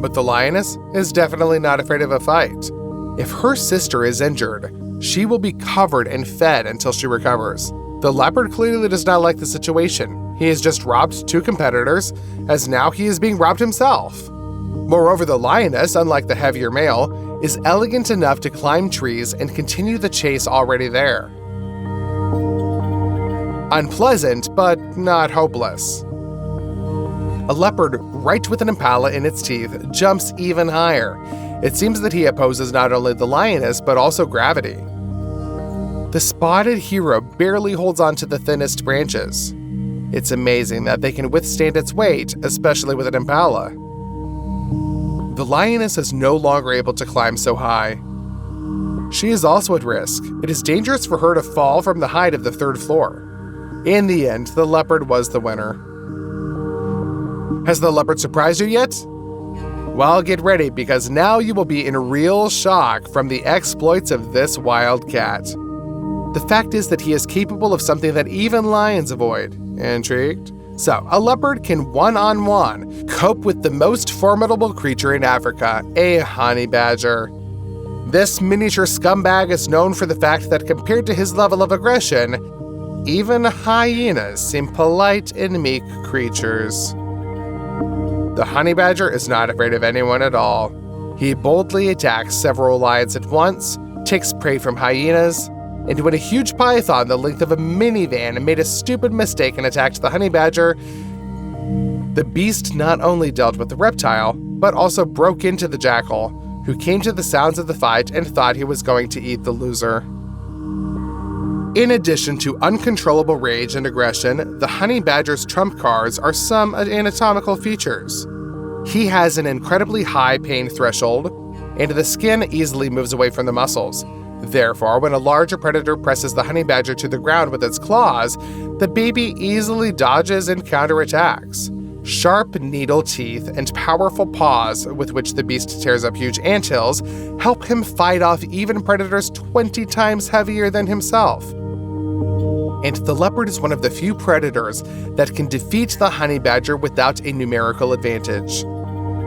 But the lioness is definitely not afraid of a fight. If her sister is injured, she will be covered and fed until she recovers. The leopard clearly does not like the situation. He has just robbed 2 competitors, as now he is being robbed himself. Moreover, the lioness, unlike the heavier male, is elegant enough to climb trees and continue the chase already there. Unpleasant, but not hopeless. A leopard, right with an impala in its teeth, jumps even higher. It seems that he opposes not only the lioness, but also gravity. The spotted hero barely holds on to the thinnest branches. It's amazing that they can withstand its weight, especially with an impala. The lioness is no longer able to climb so high. She is also at risk. It is dangerous for her to fall from the height of the 3rd floor. In the end, the leopard was the winner. Has the leopard surprised you yet? Well, get ready, because now you will be in real shock from the exploits of this wild cat. The fact is that he is capable of something that even lions avoid. Intrigued? So, a leopard can one-on-one cope with the most formidable creature in Africa, a honey badger. This miniature scumbag is known for the fact that compared to his level of aggression, even hyenas seem polite and meek creatures. The honey badger is not afraid of anyone at all. He boldly attacks several lions at once, takes prey from hyenas, and when a huge python the length of a minivan made a stupid mistake and attacked the honey badger, the beast not only dealt with the reptile, but also broke into the jackal, who came to the sounds of the fight and thought he was going to eat the loser. In addition to uncontrollable rage and aggression, the honey badger's trump cards are some anatomical features. He has an incredibly high pain threshold, and the skin easily moves away from the muscles. Therefore, when a larger predator presses the honey badger to the ground with its claws, the baby easily dodges and counterattacks. Sharp needle teeth and powerful paws with which the beast tears up huge anthills help him fight off even predators 20 times heavier than himself. And the leopard is one of the few predators that can defeat the honey badger without a numerical advantage.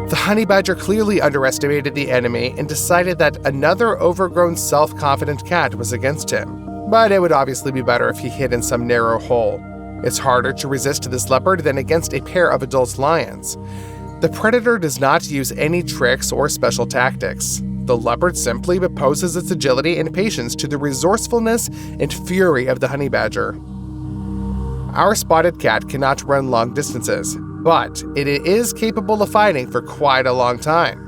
The honey badger clearly underestimated the enemy and decided that another overgrown, self-confident cat was against him. But it would obviously be better if he hid in some narrow hole. It's harder to resist this leopard than against a pair of adult lions. The predator does not use any tricks or special tactics. The leopard simply opposes its agility and patience to the resourcefulness and fury of the honey badger. Our spotted cat cannot run long distances, but it is capable of fighting for quite a long time.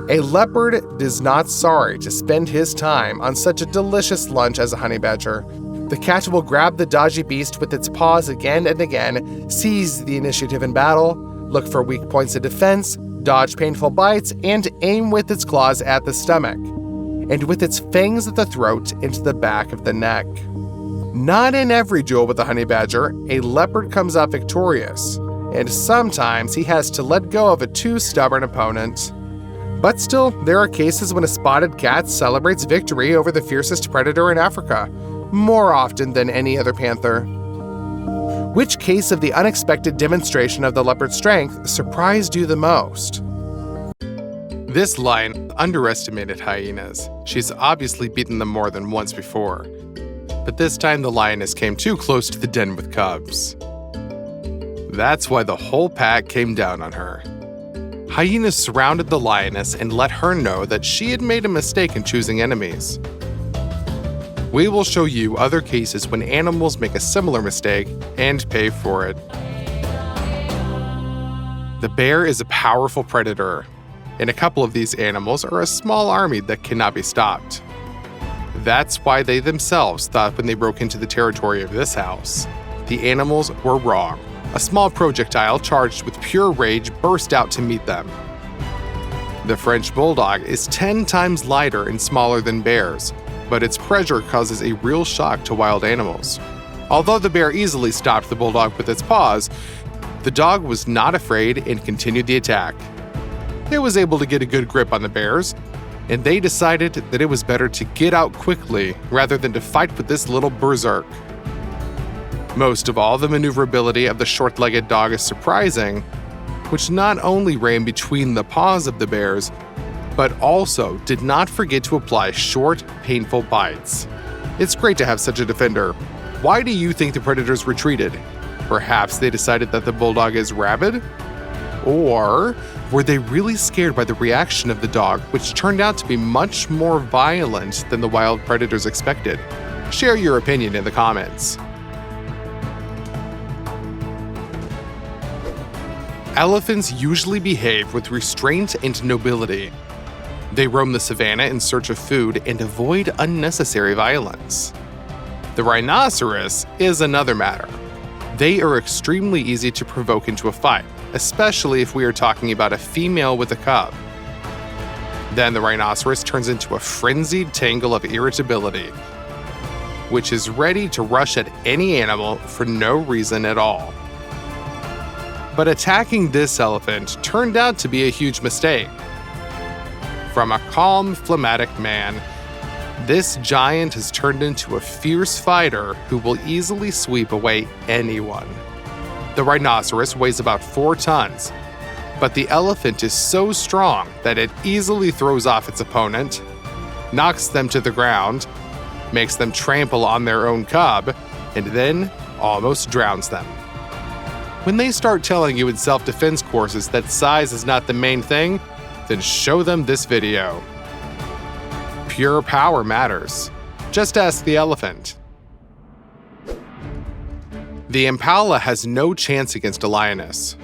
A leopard is not sorry to spend his time on such a delicious lunch as a honey badger. The cat will grab the dodgy beast with its paws again and again, seize the initiative in battle, look for weak points of defense, dodge painful bites, and aim with its claws at the stomach. and with its fangs at the throat and the back of the neck. Not in every duel with the honey badger, a leopard comes out victorious, and sometimes he has to let go of a too stubborn opponent. But still, there are cases when a spotted cat celebrates victory over the fiercest predator in Africa, more often than any other panther. Which case of the unexpected demonstration of the leopard's strength surprised you the most? This lion underestimated hyenas. She's obviously beaten them more than once before. But this time the lioness came too close to the den with cubs. That's why the whole pack came down on her. Hyenas surrounded the lioness and let her know that she had made a mistake in choosing enemies. We will show you other cases when animals make a similar mistake and pay for it. The bear is a powerful predator, and a couple of these animals are a small army that cannot be stopped. That's why they themselves thought when they broke into the territory of this house, the animals were wrong. A small projectile charged with pure rage burst out to meet them. The French bulldog is 10 times lighter and smaller than bears, but its pressure causes a real shock to wild animals. Although the bear easily stopped the bulldog with its paws, the dog was not afraid and continued the attack. It was able to get a good grip on the bears, and they decided that it was better to get out quickly rather than to fight with this little berserk. Most of all, the maneuverability of the short-legged dog is surprising, which not only ran between the paws of the bears, but also did not forget to apply short, painful bites. It's great to have such a defender. Why do you think the predators retreated? Perhaps they decided that the bulldog is rabid? Or were they really scared by the reaction of the dog, which turned out to be much more violent than the wild predators expected? Share your opinion in the comments. Elephants usually behave with restraint and nobility. They roam the savanna in search of food and avoid unnecessary violence. The rhinoceros is another matter. They are extremely easy to provoke into a fight, especially if we are talking about a female with a cub. Then the rhinoceros turns into a frenzied tangle of irritability, which is ready to rush at any animal for no reason at all. But attacking this elephant turned out to be a huge mistake. From a calm, phlegmatic man, this giant has turned into a fierce fighter who will easily sweep away anyone. The rhinoceros weighs about 4 tons, but the elephant is so strong that it easily throws off its opponent, knocks them to the ground, makes them trample on their own cub, and then almost drowns them. When they start telling you in self-defense courses that size is not the main thing, then show them this video. Pure power matters. Just ask the elephant. The Impala has no chance against a lioness.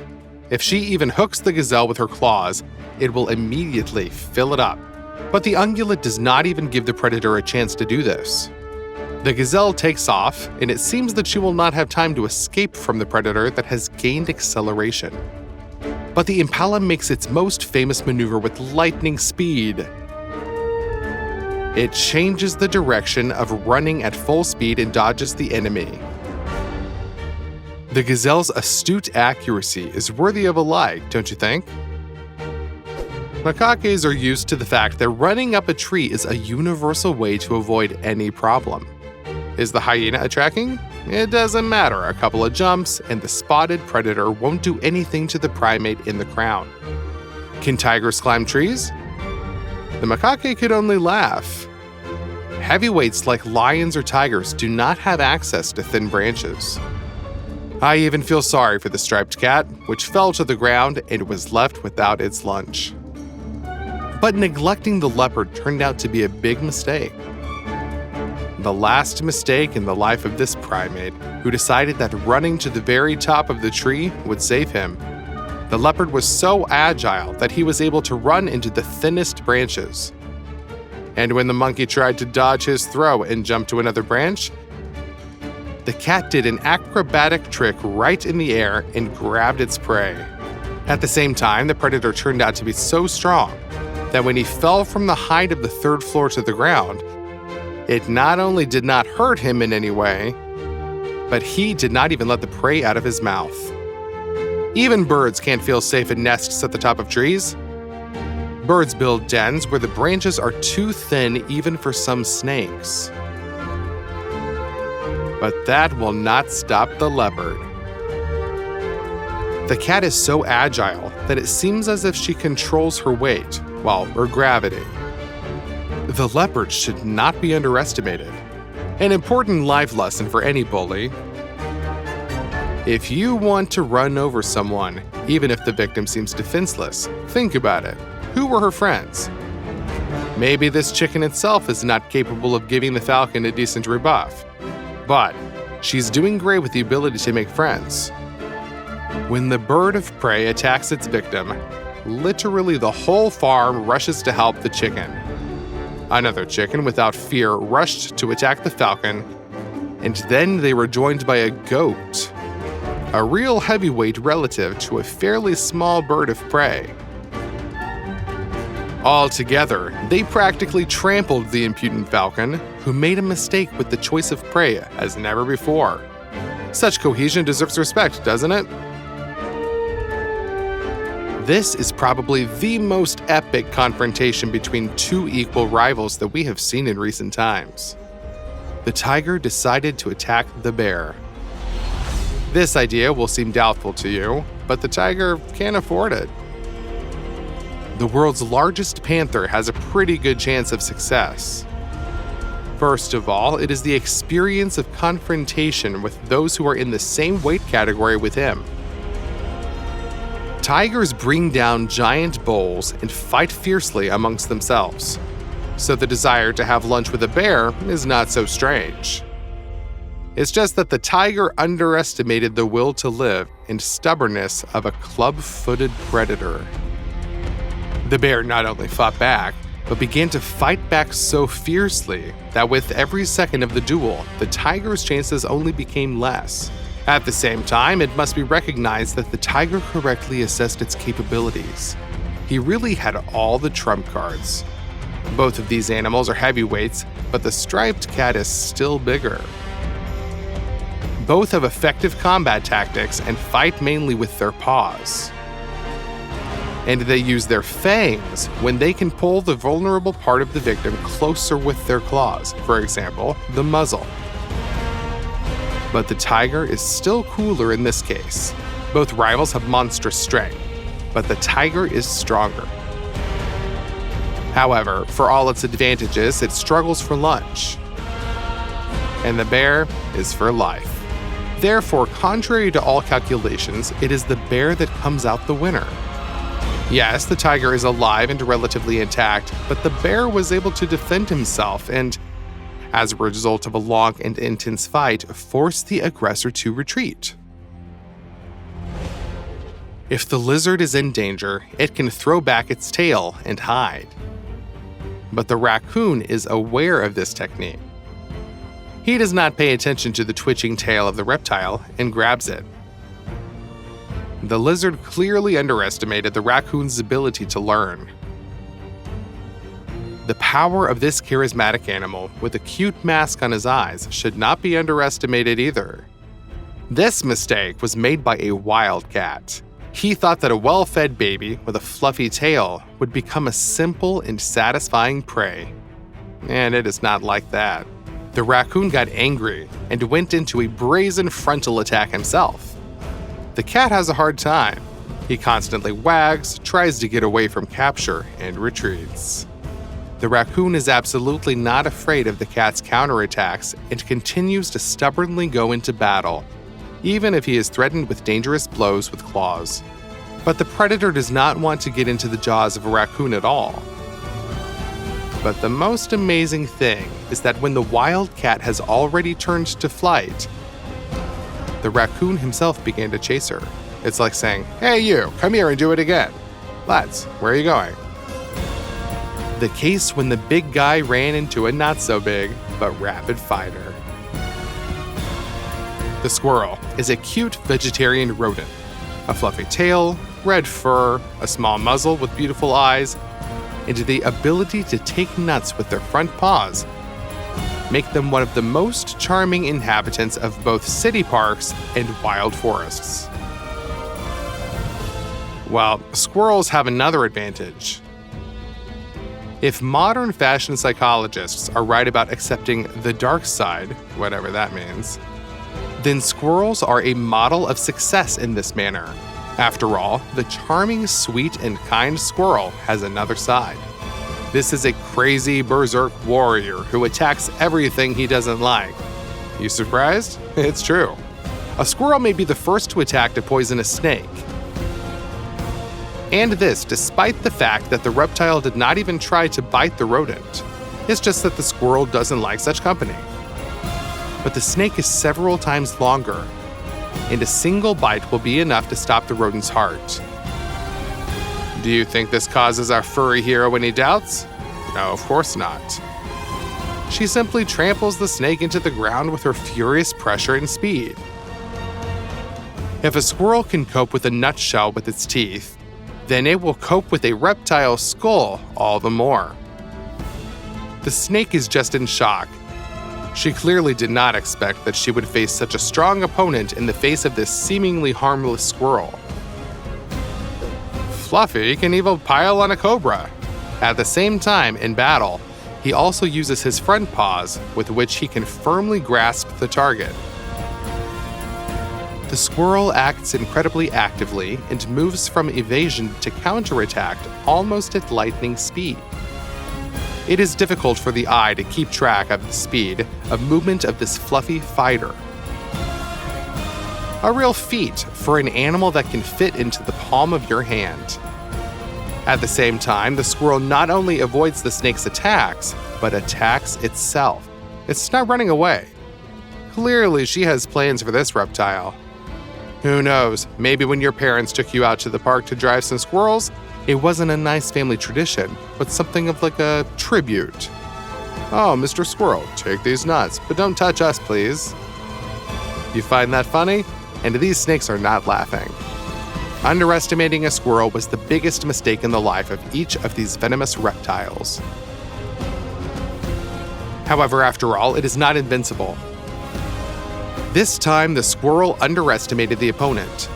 If she even hooks the gazelle with her claws, it will immediately fill it up. But the ungulate does not even give the predator a chance to do this. The gazelle takes off, and it seems that she will not have time to escape from the predator that has gained acceleration. But the Impala makes its most famous maneuver with lightning speed. It changes the direction of running at full speed and dodges the enemy. The gazelle's astute accuracy is worthy of a like, don't you think? Macaques are used to the fact that running up a tree is a universal way to avoid any problem. Is the hyena attacking? It doesn't matter. A couple of jumps, and the spotted predator won't do anything to the primate in the crown. Can tigers climb trees? The macaque could only laugh. Heavyweights like lions or tigers do not have access to thin branches. I even feel sorry for the striped cat, which fell to the ground and was left without its lunch. But neglecting the leopard turned out to be a big mistake. The last mistake in the life of this primate, who decided that running to the very top of the tree would save him. The leopard was so agile that he was able to run into the thinnest branches. And when the monkey tried to dodge his throw and jump to another branch, the cat did an acrobatic trick right in the air and grabbed its prey. At the same time, the predator turned out to be so strong that when he fell from the height of the 3rd floor to the ground, it not only did not hurt him in any way, but he did not even let the prey out of his mouth. Even birds can't feel safe in nests at the top of trees. Birds build dens where the branches are too thin even for some snakes. But that will not stop the leopard. The cat is so agile that it seems as if she controls her weight, her gravity. The leopard should not be underestimated. An important life lesson for any bully. If you want to run over someone, even if the victim seems defenseless, think about it. Who were her friends? Maybe this chicken itself is not capable of giving the falcon a decent rebuff, but she's doing great with the ability to make friends. When the bird of prey attacks its victim, literally the whole farm rushes to help the chicken. Another chicken, without fear, rushed to attack the falcon, and then they were joined by a goat, a real heavyweight relative to a fairly small bird of prey. Altogether, they practically trampled the impudent falcon, who made a mistake with the choice of prey as never before. Such cohesion deserves respect, doesn't it? This is probably the most epic confrontation between two equal rivals that we have seen in recent times. The tiger decided to attack the bear. This idea will seem doubtful to you, but the tiger can't afford it. The world's largest panther has a pretty good chance of success. First of all, it is the experience of confrontation with those who are in the same weight category with him. Tigers bring down giant bulls and fight fiercely amongst themselves, so the desire to have lunch with a bear is not so strange. It's just that the tiger underestimated the will to live and stubbornness of a club-footed predator. The bear not only fought back, but began to fight back so fiercely that with every second of the duel, the tiger's chances only became less. At the same time, it must be recognized that the tiger correctly assessed its capabilities. He really had all the trump cards. Both of these animals are heavyweights, but the striped cat is still bigger. Both have effective combat tactics and fight mainly with their paws. And they use their fangs when they can pull the vulnerable part of the victim closer with their claws, for example, the muzzle. But the tiger is still cooler in this case. Both rivals have monstrous strength, but the tiger is stronger. However, for all its advantages, it struggles for lunch. And the bear is for life. Therefore, contrary to all calculations, it is the bear that comes out the winner. Yes, the tiger is alive and relatively intact, but the bear was able to defend himself and, as a result of a long and intense fight, forced the aggressor to retreat. If the lizard is in danger, it can throw back its tail and hide. But the raccoon is aware of this technique. He does not pay attention to the twitching tail of the reptile and grabs it. The lizard clearly underestimated the raccoon's ability to learn. The power of this charismatic animal with a cute mask on his eyes should not be underestimated either. This mistake was made by a wildcat. He thought that a well-fed baby with a fluffy tail would become a simple and satisfying prey. And it is not like that. The raccoon got angry and went into a brazen frontal attack himself. The cat has a hard time. He constantly wags, tries to get away from capture, and retreats. The raccoon is absolutely not afraid of the cat's counterattacks and continues to stubbornly go into battle, even if he is threatened with dangerous blows with claws. But the predator does not want to get into the jaws of a raccoon at all. But the most amazing thing is that when the wildcat has already turned to flight, the raccoon himself began to chase her. It's like saying, "Hey you, come here and do it again. Lads, where are you going?" The case when the big guy ran into a not-so-big, but rapid fighter. The squirrel is a cute vegetarian rodent. A fluffy tail, red fur, a small muzzle with beautiful eyes, and the ability to take nuts with their front paws make them one of the most charming inhabitants of both city parks and wild forests. Well, squirrels have another advantage. If modern fashion psychologists are right about accepting the dark side, whatever that means, then squirrels are a model of success in this manner. After all, the charming, sweet, and kind squirrel has another side. This is a crazy berserk warrior who attacks everything he doesn't like. You surprised? It's true. A squirrel may be the first to attack a poisonous snake. And this despite the fact that the reptile did not even try to bite the rodent. It's just that the squirrel doesn't like such company. But the snake is several times longer, and a single bite will be enough to stop the rodent's heart. Do you think this causes our furry hero any doubts? No, of course not. She simply tramples the snake into the ground with her furious pressure and speed. If a squirrel can cope with a nutshell with its teeth, then it will cope with a reptile skull all the more. The snake is just in shock. She clearly did not expect that she would face such a strong opponent in the face of this seemingly harmless squirrel. Fluffy can even pile on a cobra. At the same time, in battle, he also uses his front paws with which he can firmly grasp the target. The squirrel acts incredibly actively and moves from evasion to counterattack almost at lightning speed. It is difficult for the eye to keep track of the speed of movement of this fluffy fighter. A real feat for an animal that can fit into the palm of your hand. At the same time, the squirrel not only avoids the snake's attacks, but attacks itself. It's not running away. Clearly, she has plans for this reptile. Who knows, maybe when your parents took you out to the park to drive some squirrels, it wasn't a nice family tradition, but something of like a tribute. Oh, Mr. Squirrel, take these nuts, but don't touch us, please. You find that funny? And these snakes are not laughing. Underestimating a squirrel was the biggest mistake in the life of each of these venomous reptiles. However, after all, it is not invincible. This time, the squirrel underestimated the opponent.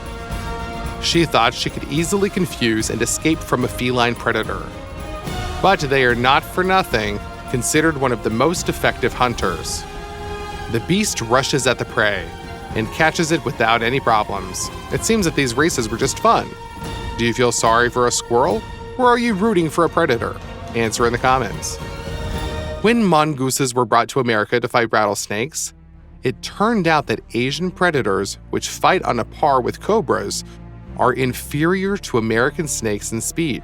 She thought she could easily confuse and escape from a feline predator. But they are not for nothing considered one of the most effective hunters. The beast rushes at the prey and catches it without any problems. It seems that these races were just fun. Do you feel sorry for a squirrel, or are you rooting for a predator? Answer in the comments. When mongooses were brought to America to fight rattlesnakes, it turned out that Asian predators, which fight on a par with cobras, are inferior to American snakes in speed.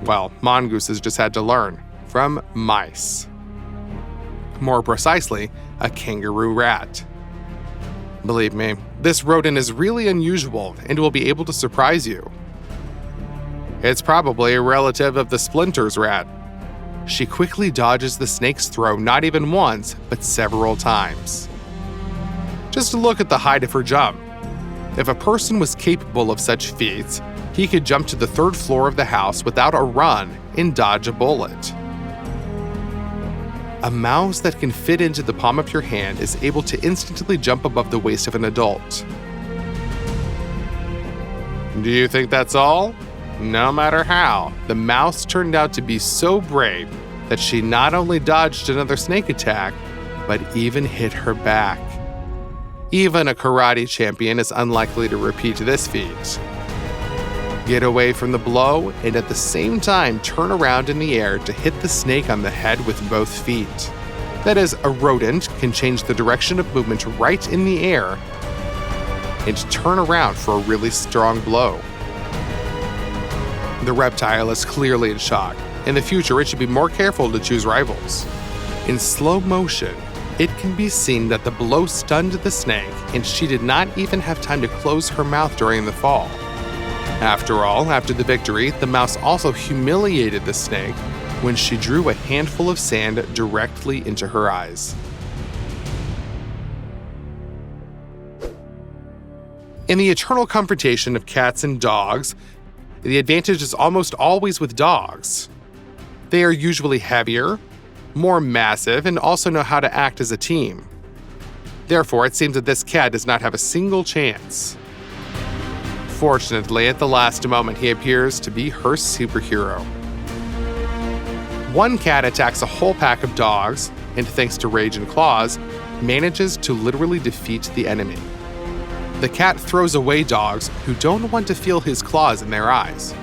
Well, mongooses just had to learn from mice. More precisely, a kangaroo rat. Believe me, this rodent is really unusual and will be able to surprise you. It's probably a relative of the Splinters rat. She quickly dodges the snake's throw not even once, but several times. Just look at the height of her jump. If a person was capable of such feats, he could jump to the third floor of the house without a run and dodge a bullet. A mouse that can fit into the palm of your hand is able to instantly jump above the waist of an adult. Do you think that's all? No matter how, the mouse turned out to be so brave that she not only dodged another snake attack, but even hit her back. Even a karate champion is unlikely to repeat this feat. Get away from the blow and at the same time turn around in the air to hit the snake on the head with both feet. That is, a rodent can change the direction of movement right in the air and turn around for a really strong blow. The reptile is clearly in shock. In the future, it should be more careful to choose rivals. In slow motion, it can be seen that the blow stunned the snake and she did not even have time to close her mouth during the fall. After all, after the victory, the mouse also humiliated the snake when she drew a handful of sand directly into her eyes. In the eternal confrontation of cats and dogs, the advantage is almost always with dogs. They are usually heavier, more massive, and also know how to act as a team. Therefore, it seems that this cat does not have a single chance. Fortunately, at the last moment, he appears to be her superhero. One cat attacks a whole pack of dogs, and thanks to rage and claws, manages to literally defeat the enemy. The cat throws away dogs who don't want to feel his claws in their eyes.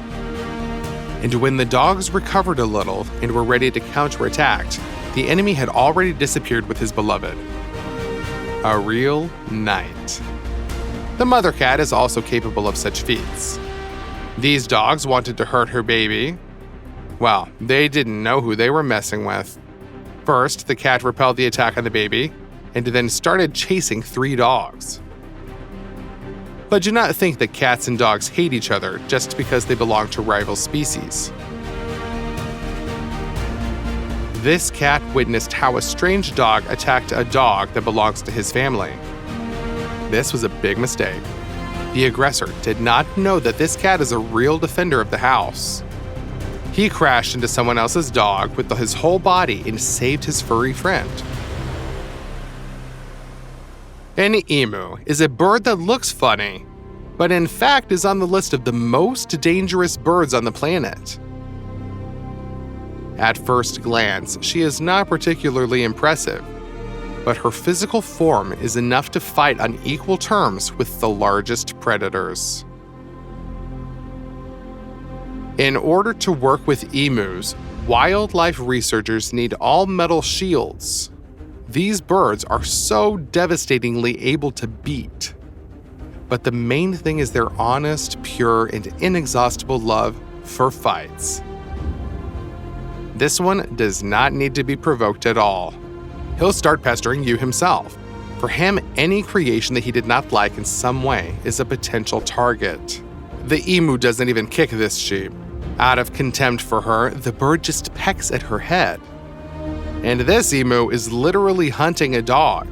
And when the dogs recovered a little and were ready to counterattack, the enemy had already disappeared with his beloved. A real knight. The mother cat is also capable of such feats. These dogs wanted to hurt her baby. Well, they didn't know who they were messing with. First, the cat repelled the attack on the baby, and then started chasing 3 dogs. But do not think that cats and dogs hate each other just because they belong to rival species. This cat witnessed how a strange dog attacked a dog that belongs to his family. This was a big mistake. The aggressor did not know that this cat is a real defender of the house. He crashed into someone else's dog with his whole body and saved his furry friend. An emu is a bird that looks funny, but in fact is on the list of the most dangerous birds on the planet. At first glance, she is not particularly impressive, but her physical form is enough to fight on equal terms with the largest predators. In order to work with emus, wildlife researchers need all-metal shields. These birds are so devastatingly able to beat. But the main thing is their honest, pure, and inexhaustible love for fights. This one does not need to be provoked at all. He'll start pestering you himself. For him, any creation that he did not like in some way is a potential target. The emu doesn't even kick this sheep. Out of contempt for her, the bird just pecks at her head. And this emu is literally hunting a dog.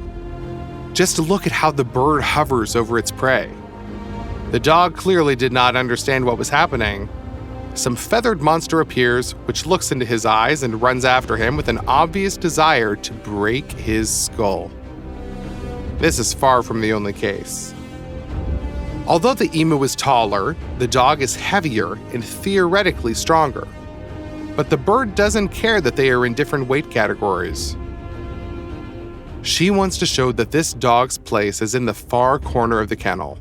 Just look at how the bird hovers over its prey. The dog clearly did not understand what was happening. Some feathered monster appears, which looks into his eyes and runs after him with an obvious desire to break his skull. This is far from the only case. Although the emu is taller, the dog is heavier and theoretically stronger. But the bird doesn't care that they are in different weight categories. She wants to show that this dog's place is in the far corner of the kennel.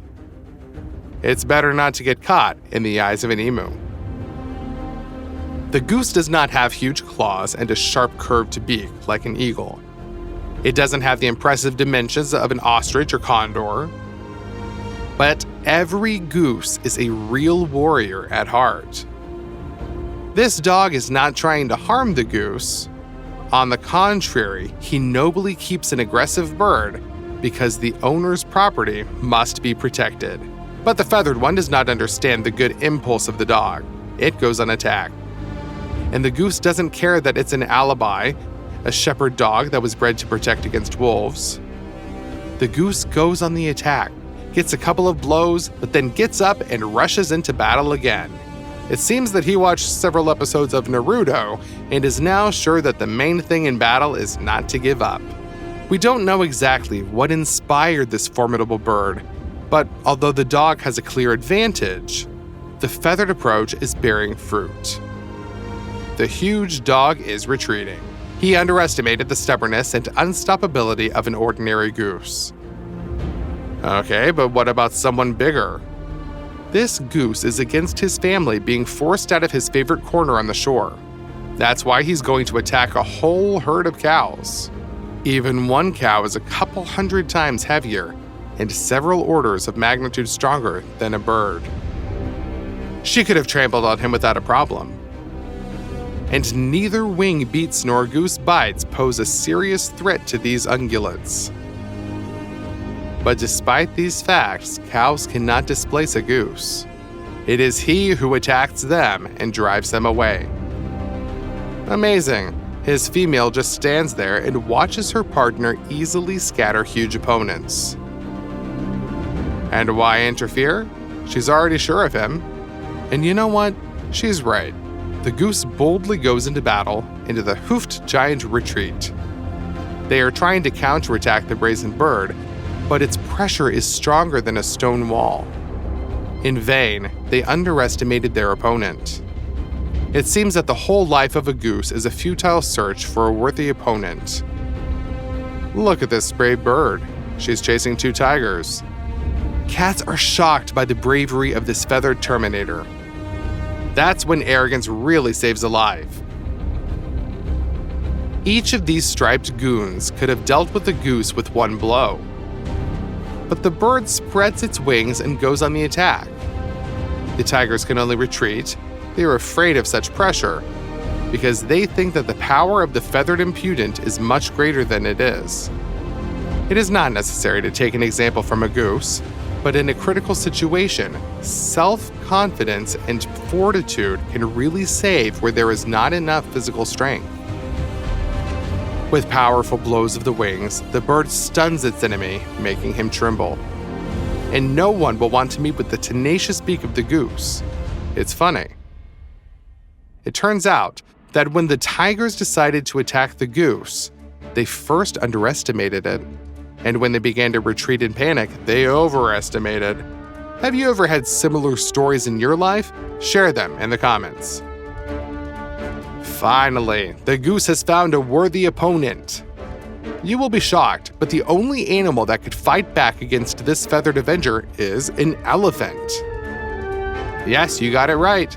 It's better not to get caught in the eyes of an emu. The goose does not have huge claws and a sharp curved beak like an eagle. It doesn't have the impressive dimensions of an ostrich or condor. But every goose is a real warrior at heart. This dog is not trying to harm the goose. On the contrary, he nobly keeps an aggressive bird because the owner's property must be protected. But the feathered one does not understand the good impulse of the dog. It goes on attack. And the goose doesn't care that it's an alibi, a shepherd dog that was bred to protect against wolves. The goose goes on the attack, gets a couple of blows, but then gets up and rushes into battle again. It seems that he watched several episodes of Naruto and is now sure that the main thing in battle is not to give up. We don't know exactly what inspired this formidable bird, but although the dog has a clear advantage, the feathered approach is bearing fruit. The huge dog is retreating. He underestimated the stubbornness and unstoppability of an ordinary goose. Okay, but what about someone bigger? This goose is against his family being forced out of his favorite corner on the shore. That's why he's going to attack a whole herd of cows. Even one cow is a couple hundred times heavier and several orders of magnitude stronger than a bird. She could have trampled on him without a problem. And neither wing beats nor goose bites pose a serious threat to these ungulates. But despite these facts, cows cannot displace a goose. It is he who attacks them and drives them away. Amazing. His female just stands there and watches her partner easily scatter huge opponents. And why interfere? She's already sure of him. And you know what? She's right. the goose boldly goes into battle, into the hoofed giant retreat. They are trying to counterattack the brazen bird, but its pressure is stronger than a stone wall. In vain, they underestimated their opponent. It seems that the whole life of a goose is a futile search for a worthy opponent. Look at this brave bird. She's chasing two tigers. Cats are shocked by the bravery of this feathered terminator. That's when arrogance really saves a life. Each of these striped goons could have dealt with the goose with one blow. But the bird spreads its wings and goes on the attack. The tigers can only retreat. They are afraid of such pressure because they think that the power of the feathered impudent is much greater than it is. It is not necessary to take an example from a goose, but in a critical situation, self-confidence and fortitude can really save where there is not enough physical strength. With powerful blows of the wings, the bird stuns its enemy, making him tremble. And no one will want to meet with the tenacious beak of the goose. It's funny. It turns out that when the tigers decided to attack the goose, they first underestimated it. And when they began to retreat in panic, they overestimated. Have you ever had similar stories in your life? Share them in the comments. Finally, the goose has found a worthy opponent. You will be shocked, but the only animal that could fight back against this feathered avenger is an elephant. Yes, you got it right.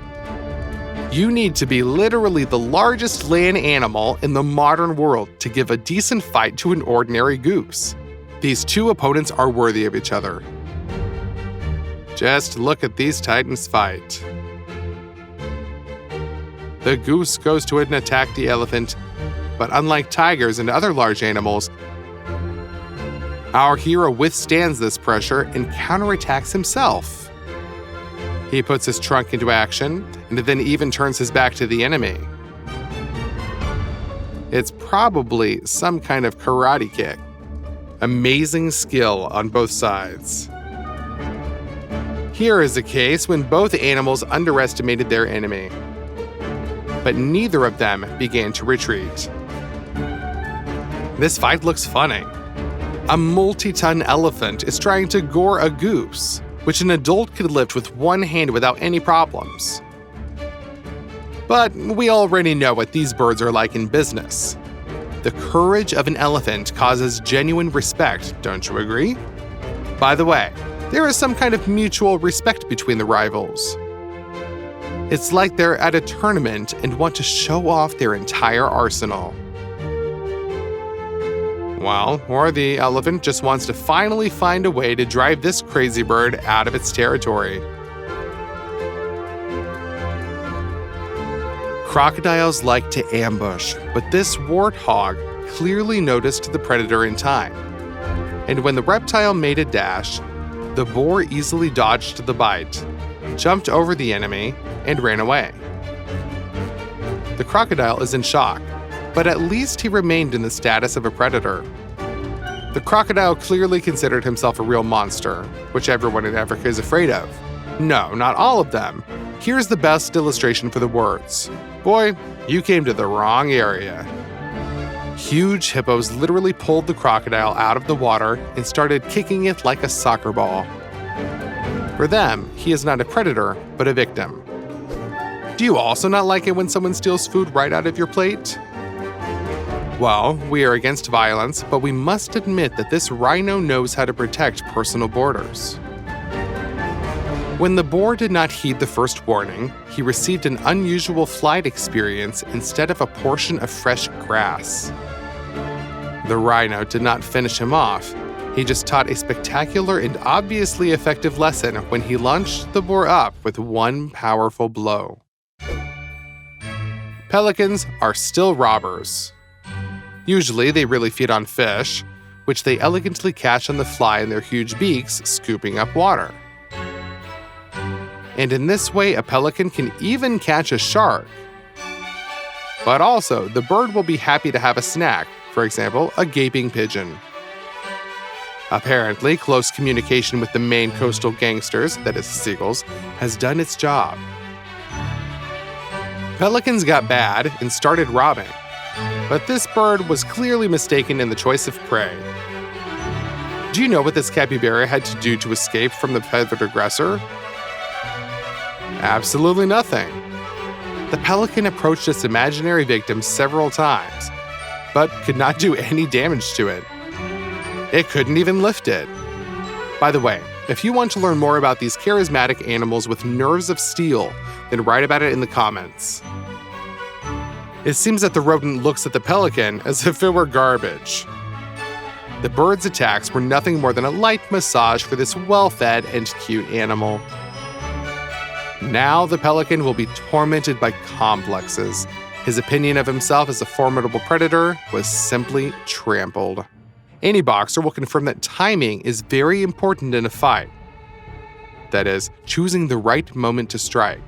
You need to be literally the largest land animal in the modern world to give a decent fight to an ordinary goose. These two opponents are worthy of each other. Just look at these titans fight. The goose goes to attack the elephant, but unlike tigers and other large animals, our hero withstands this pressure and counterattacks himself. He puts his trunk into action and then even turns his back to the enemy. It's probably some kind of karate kick. Amazing skill on both sides. Here is a case when both animals underestimated their enemy, but neither of them began to retreat. This fight looks funny. A multi-ton elephant is trying to gore a goose, which an adult could lift with one hand without any problems. But we already know what these birds are like in business. The courage of an elephant causes genuine respect, don't you agree? By the way, there is some kind of mutual respect between the rivals. It's like they're at a tournament and want to show off their entire arsenal. Well, or the elephant just wants to finally find a way to drive this crazy bird out of its territory. Crocodiles like to ambush, but this warthog clearly noticed the predator in time. And when the reptile made a dash, the boar easily dodged the bite, jumped over the enemy, and ran away. The crocodile is in shock, but at least he remained in the status of a predator. The crocodile clearly considered himself a real monster, which everyone in Africa is afraid of. No, not all of them. Here's the best illustration for the words. Boy, you came to the wrong area. Huge hippos literally pulled the crocodile out of the water and started kicking it like a soccer ball. For them, he is not a predator, but a victim. Do you also not like it when someone steals food right out of your plate? Well, we are against violence, but we must admit that this rhino knows how to protect personal borders. When the boar did not heed the first warning, he received an unusual flight experience instead of a portion of fresh grass. The rhino did not finish him off. He just taught a spectacular and obviously effective lesson when he launched the boar up with one powerful blow. Pelicans are still robbers. Usually, they really feed on fish, which they elegantly catch on the fly in their huge beaks, scooping up water. And in this way, a pelican can even catch a shark. But also, the bird will be happy to have a snack, for example, a gaping pigeon. Apparently, close communication with the Maine coastal gangsters, that is, seagulls, has done its job. pelicans got bad and started robbing, but this bird was clearly mistaken in the choice of prey. Do you know what this capybara had to do to escape from the feathered aggressor? Absolutely nothing. The pelican approached its imaginary victim several times, but could not do any damage to it. It couldn't even lift it. By the way, if you want to learn more about these charismatic animals with nerves of steel, then write about it in the comments. It seems that the rodent looks at the pelican as if it were garbage. The bird's attacks were nothing more than a light massage for this well-fed and cute animal. Now the pelican will be tormented by complexes. His opinion of himself as a formidable predator was simply trampled. Any boxer will confirm that timing is very important in a fight. That is, choosing the right moment to strike.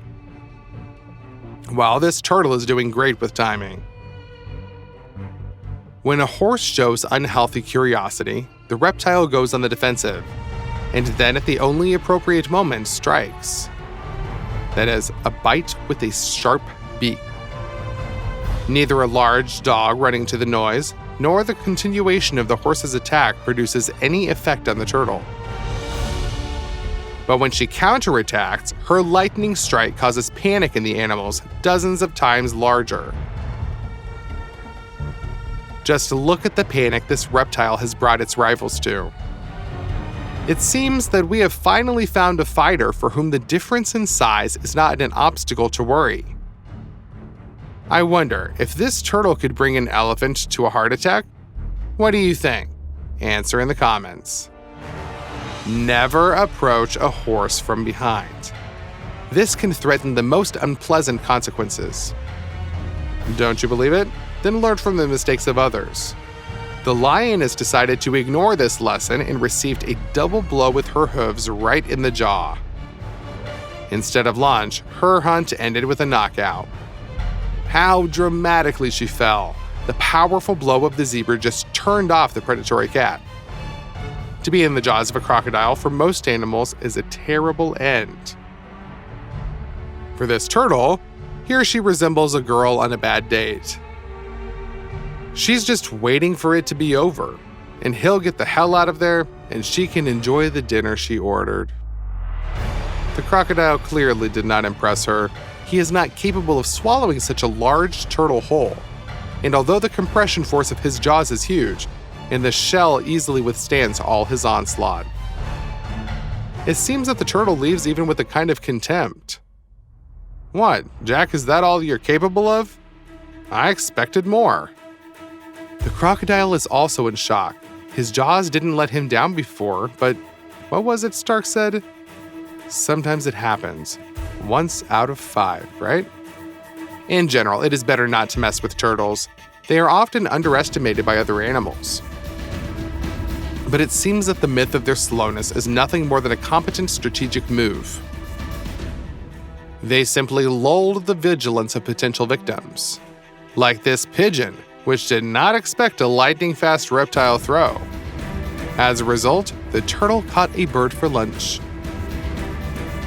Well, this turtle is doing great with timing. When a horse shows unhealthy curiosity, the reptile goes on the defensive, and then at the only appropriate moment strikes. That is, a bite with a sharp beak. Neither a large dog running to the noise, nor the continuation of the horse's attack produces any effect on the turtle. But when she counterattacks, her lightning strike causes panic in the animals dozens of times larger. Just look at the panic this reptile has brought its rivals to. It seems that we have finally found a fighter for whom the difference in size is not an obstacle to worry. I wonder if this turtle could bring an elephant to a heart attack? What do you think? Answer in the comments. Never approach a horse from behind. This can threaten the most unpleasant consequences. Don't you believe it? Then learn from the mistakes of others. The lioness decided to ignore this lesson and received a double blow with her hooves right in the jaw. Instead of lunch, her hunt ended with a knockout. How dramatically she fell. The powerful blow of the zebra just turned off the predatory cat. To be in the jaws of a crocodile for most animals is a terrible end. For this turtle, here she resembles a girl on a bad date. She's just waiting for it to be over, and he'll get the hell out of there, and she can enjoy the dinner she ordered. The crocodile clearly did not impress her. He is not capable of swallowing such a large turtle whole, and although the compression force of his jaws is huge, and the shell easily withstands all his onslaught. It seems that the turtle leaves even with a kind of contempt. What, Jack, is that all you're capable of? I expected more. The crocodile is also in shock. His jaws didn't let him down before, but what was it Stark said? Sometimes it happens. Once out of 5, right? In general, it is better not to mess with turtles. They are often underestimated by other animals. But it seems that the myth of their slowness is nothing more than a competent strategic move. They simply lulled the vigilance of potential victims. Like this pigeon, which did not expect a lightning-fast reptile throw. As a result, the turtle caught a bird for lunch.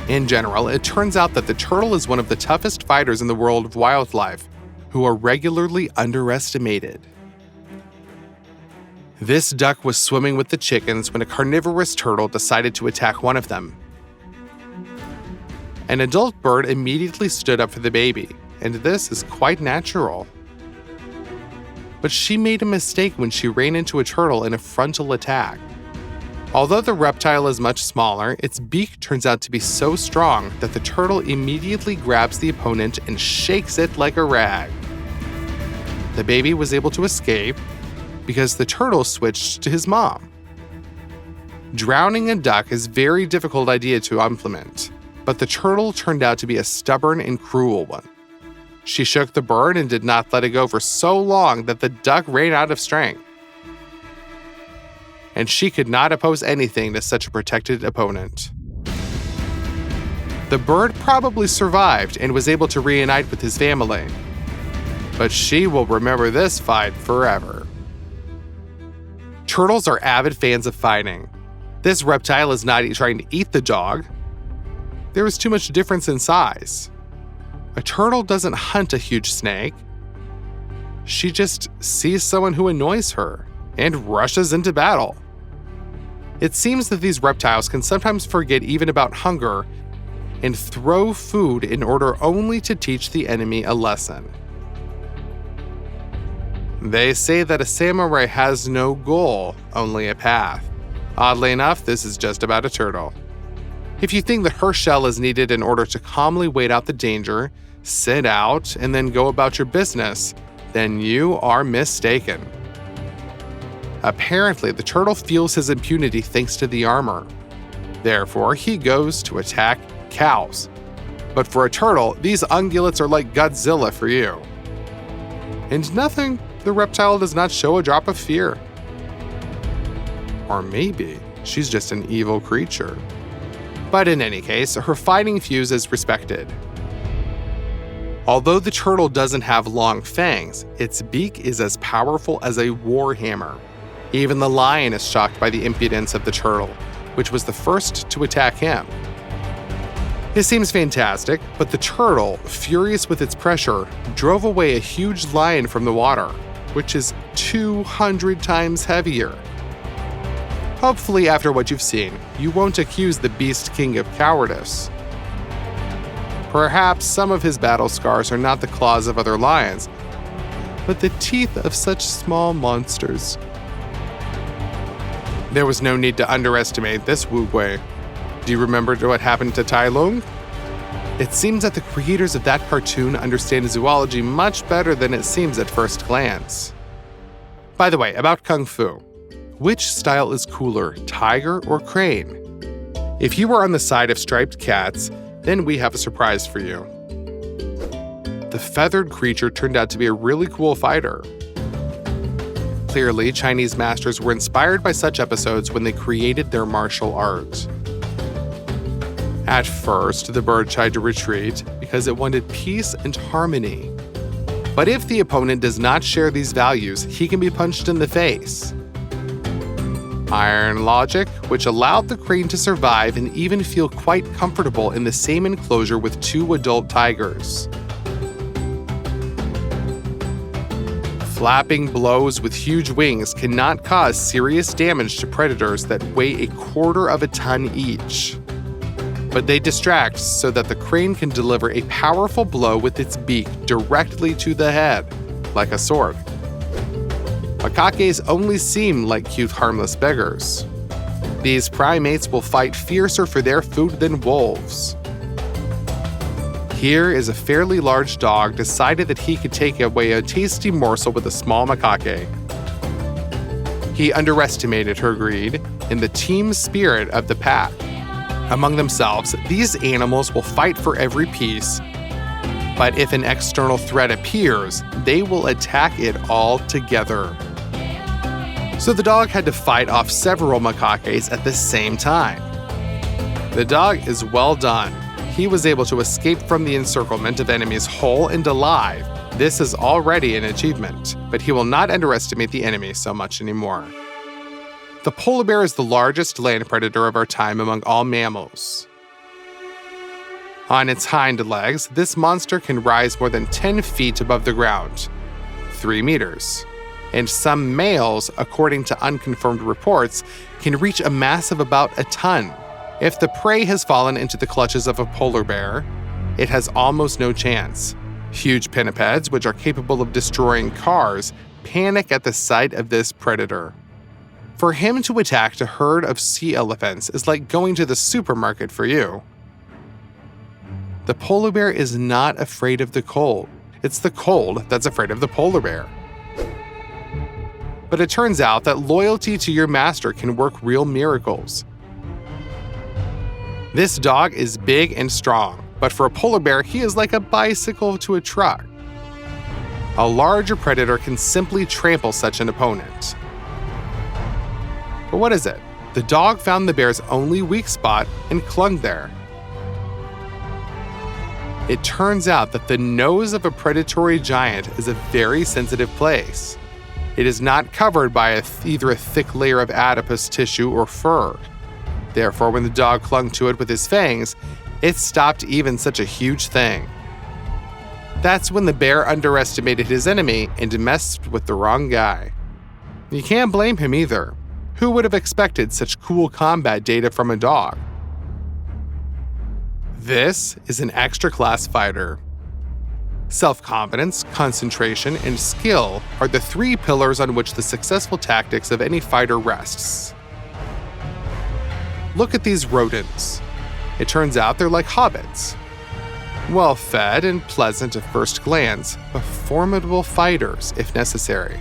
In general, it turns out that the turtle is one of the toughest fighters in the world of wildlife, who are regularly underestimated. This duck was swimming with the chickens when a carnivorous turtle decided to attack one of them. An adult bird immediately stood up for the baby, and this is quite natural. But she made a mistake when she ran into a turtle in a frontal attack. Although the reptile is much smaller, its beak turns out to be so strong that the turtle immediately grabs the opponent and shakes it like a rag. The baby was able to escape because the turtle switched to his mom. Drowning a duck is a very difficult idea to implement, but the turtle turned out to be a stubborn and cruel one. She shook the bird and did not let it go for so long that the duck ran out of strength. And she could not oppose anything to such a protected opponent. The bird probably survived and was able to reunite with his family. But she will remember this fight forever. Turtles are avid fans of fighting. This reptile is not trying to eat the dog. There is too much difference in size. A turtle doesn't hunt a huge snake. She just sees someone who annoys her and rushes into battle. It seems that these reptiles can sometimes forget even about hunger and throw food in order only to teach the enemy a lesson. They say that a samurai has no goal, only a path. Oddly enough, this is just about a turtle. If you think that her shell is needed in order to calmly wait out the danger, sit out, and then go about your business, then you are mistaken. Apparently, the turtle feels his impunity thanks to the armor. Therefore, he goes to attack cows. But for a turtle, these ungulates are like Godzilla for you. And nothing, the reptile does not show a drop of fear. Or maybe she's just an evil creature. But in any case, her fighting fuse is respected. Although the turtle doesn't have long fangs, its beak is as powerful as a war hammer. Even the lion is shocked by the impudence of the turtle, which was the first to attack him. This seems fantastic, but the turtle, furious with its pressure, drove away a huge lion from the water, which is 200 times heavier. Hopefully, after what you've seen, you won't accuse the Beast King of cowardice. Perhaps some of his battle scars are not the claws of other lions, but the teeth of such small monsters. There was no need to underestimate this Wu Gui. Do you remember what happened to Tai Lung? It seems that the creators of that cartoon understand zoology much better than it seems at first glance. By the way, about Kung Fu. Which style is cooler, tiger or crane? If you were on the side of striped cats, then we have a surprise for you. The feathered creature turned out to be a really cool fighter. Clearly, Chinese masters were inspired by such episodes when they created their martial art. At first, the bird tried to retreat because it wanted peace and harmony. But if the opponent does not share these values, he can be punched in the face. Iron logic, which allowed the crane to survive and even feel quite comfortable in the same enclosure with two adult tigers. Flapping blows with huge wings cannot cause serious damage to predators that weigh 1/4 of a ton each. But they distract so that the crane can deliver a powerful blow with its beak directly to the head, like a sword. Macaques only seem like cute, harmless beggars. These primates will fight fiercer for their food than wolves. Here is a fairly large dog decided that he could take away a tasty morsel with a small macaque. He underestimated her greed and the team spirit of the pack. Among themselves, these animals will fight for every piece, but if an external threat appears, they will attack it all together. So the dog had to fight off several macaques at the same time. The dog is well done. He was able to escape from the encirclement of enemies whole and alive. This is already an achievement, but he will not underestimate the enemy so much anymore. The polar bear is the largest land predator of our time among all mammals. On its hind legs, this monster can rise more than 10 feet above the ground, 3 meters. And some males, according to unconfirmed reports, can reach a mass of about a ton. If the prey has fallen into the clutches of a polar bear, it has almost no chance. Huge pinnipeds, which are capable of destroying cars, panic at the sight of this predator. For him to attack a herd of sea elephants is like going to the supermarket for you. The polar bear is not afraid of the cold. It's the cold that's afraid of the polar bear. But it turns out that loyalty to your master can work real miracles. This dog is big and strong, but for a polar bear, he is like a bicycle to a truck. A larger predator can simply trample such an opponent. But what is it? The dog found the bear's only weak spot and clung there. It turns out that the nose of a predatory giant is a very sensitive place. It is not covered by either a thick layer of adipose tissue or fur. Therefore, when the dog clung to it with his fangs, it stopped even such a huge thing. That's when the bear underestimated his enemy and messed with the wrong guy. You can't blame him either. Who would have expected such cool combat data from a dog? This is an extra-class fighter. Self-confidence, concentration, and skill are the three pillars on which the successful tactics of any fighter rests. Look at these rodents. It turns out they're like hobbits. Well-fed and pleasant at first glance, but formidable fighters if necessary.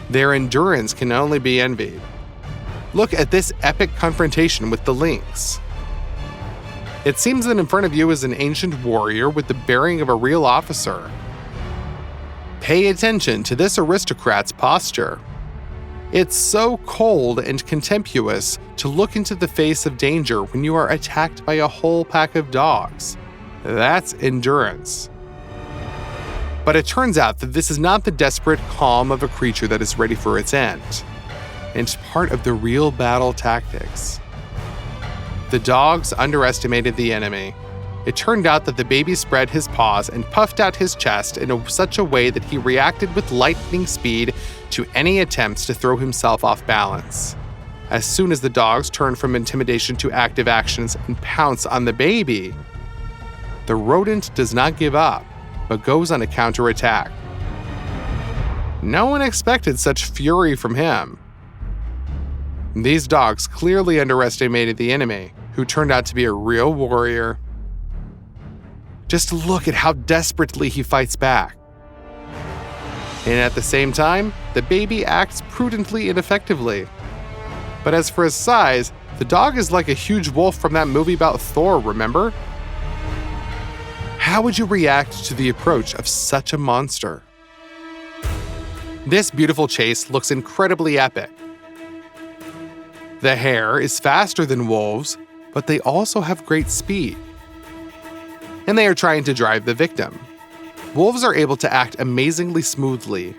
Their endurance can only be envied. Look at this epic confrontation with the lynx. It seems that in front of you is an ancient warrior with the bearing of a real officer. Pay attention to this aristocrat's posture. It's so cold and contemptuous to look into the face of danger when you are attacked by a whole pack of dogs. That's endurance. But it turns out that this is not the desperate calm of a creature that is ready for its end, and part of the real battle tactics. The dogs underestimated the enemy. It turned out that the baby spread his paws and puffed out his chest in such a way that he reacted with lightning speed to any attempts to throw himself off balance. As soon as the dogs turn from intimidation to active actions and pounce on the baby, the rodent does not give up, but goes on a counterattack. No one expected such fury from him. These dogs clearly underestimated the enemy, who turned out to be a real warrior. Just look at how desperately he fights back. And at the same time, the baby acts prudently and effectively. But as for his size, the dog is like a huge wolf from that movie about Thor, remember? How would you react to the approach of such a monster? This beautiful chase looks incredibly epic. The hare is faster than wolves, but they also have great speed. And they are trying to drive the victim. Wolves are able to act amazingly smoothly.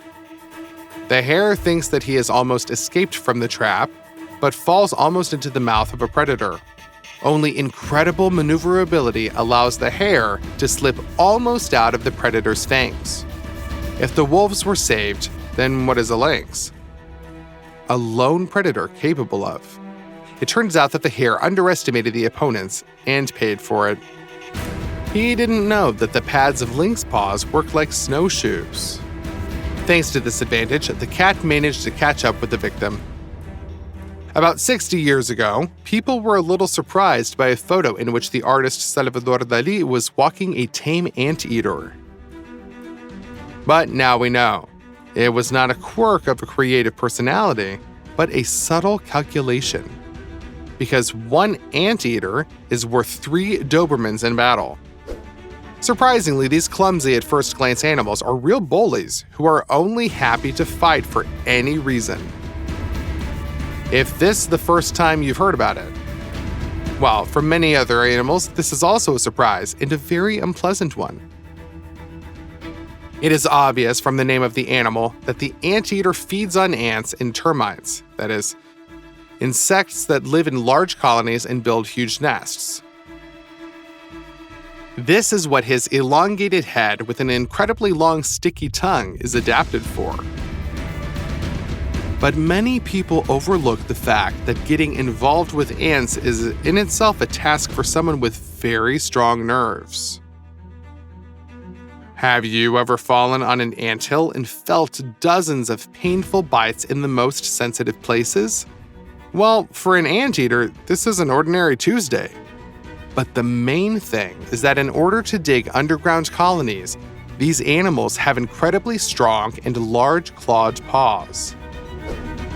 The hare thinks that he has almost escaped from the trap, but falls almost into the mouth of a predator. Only incredible maneuverability allows the hare to slip almost out of the predator's fangs. If the wolves were saved, then what is a lynx? A lone predator capable of. It turns out that the hare underestimated the opponents and paid for it. He didn't know that the pads of lynx paws work like snowshoes. Thanks to this advantage, the cat managed to catch up with the victim. About 60 years ago, people were a little surprised by a photo in which the artist Salvador Dalí was walking a tame anteater. But now we know. It was not a quirk of a creative personality, but a subtle calculation. Because one anteater is worth 3 Dobermans in battle. Surprisingly, these clumsy at first glance animals are real bullies who are only happy to fight for any reason. If this is the first time you've heard about it, well, for many other animals, this is also a surprise and a very unpleasant one. It is obvious from the name of the animal that the anteater feeds on ants and termites, that is, insects that live in large colonies and build huge nests. This is what his elongated head with an incredibly long sticky tongue is adapted for. But many people overlook the fact that getting involved with ants is in itself a task for someone with very strong nerves. Have you ever fallen on an anthill and felt dozens of painful bites in the most sensitive places? Well, for an anteater, this is an ordinary Tuesday. But the main thing is that in order to dig underground colonies, these animals have incredibly strong and large clawed paws.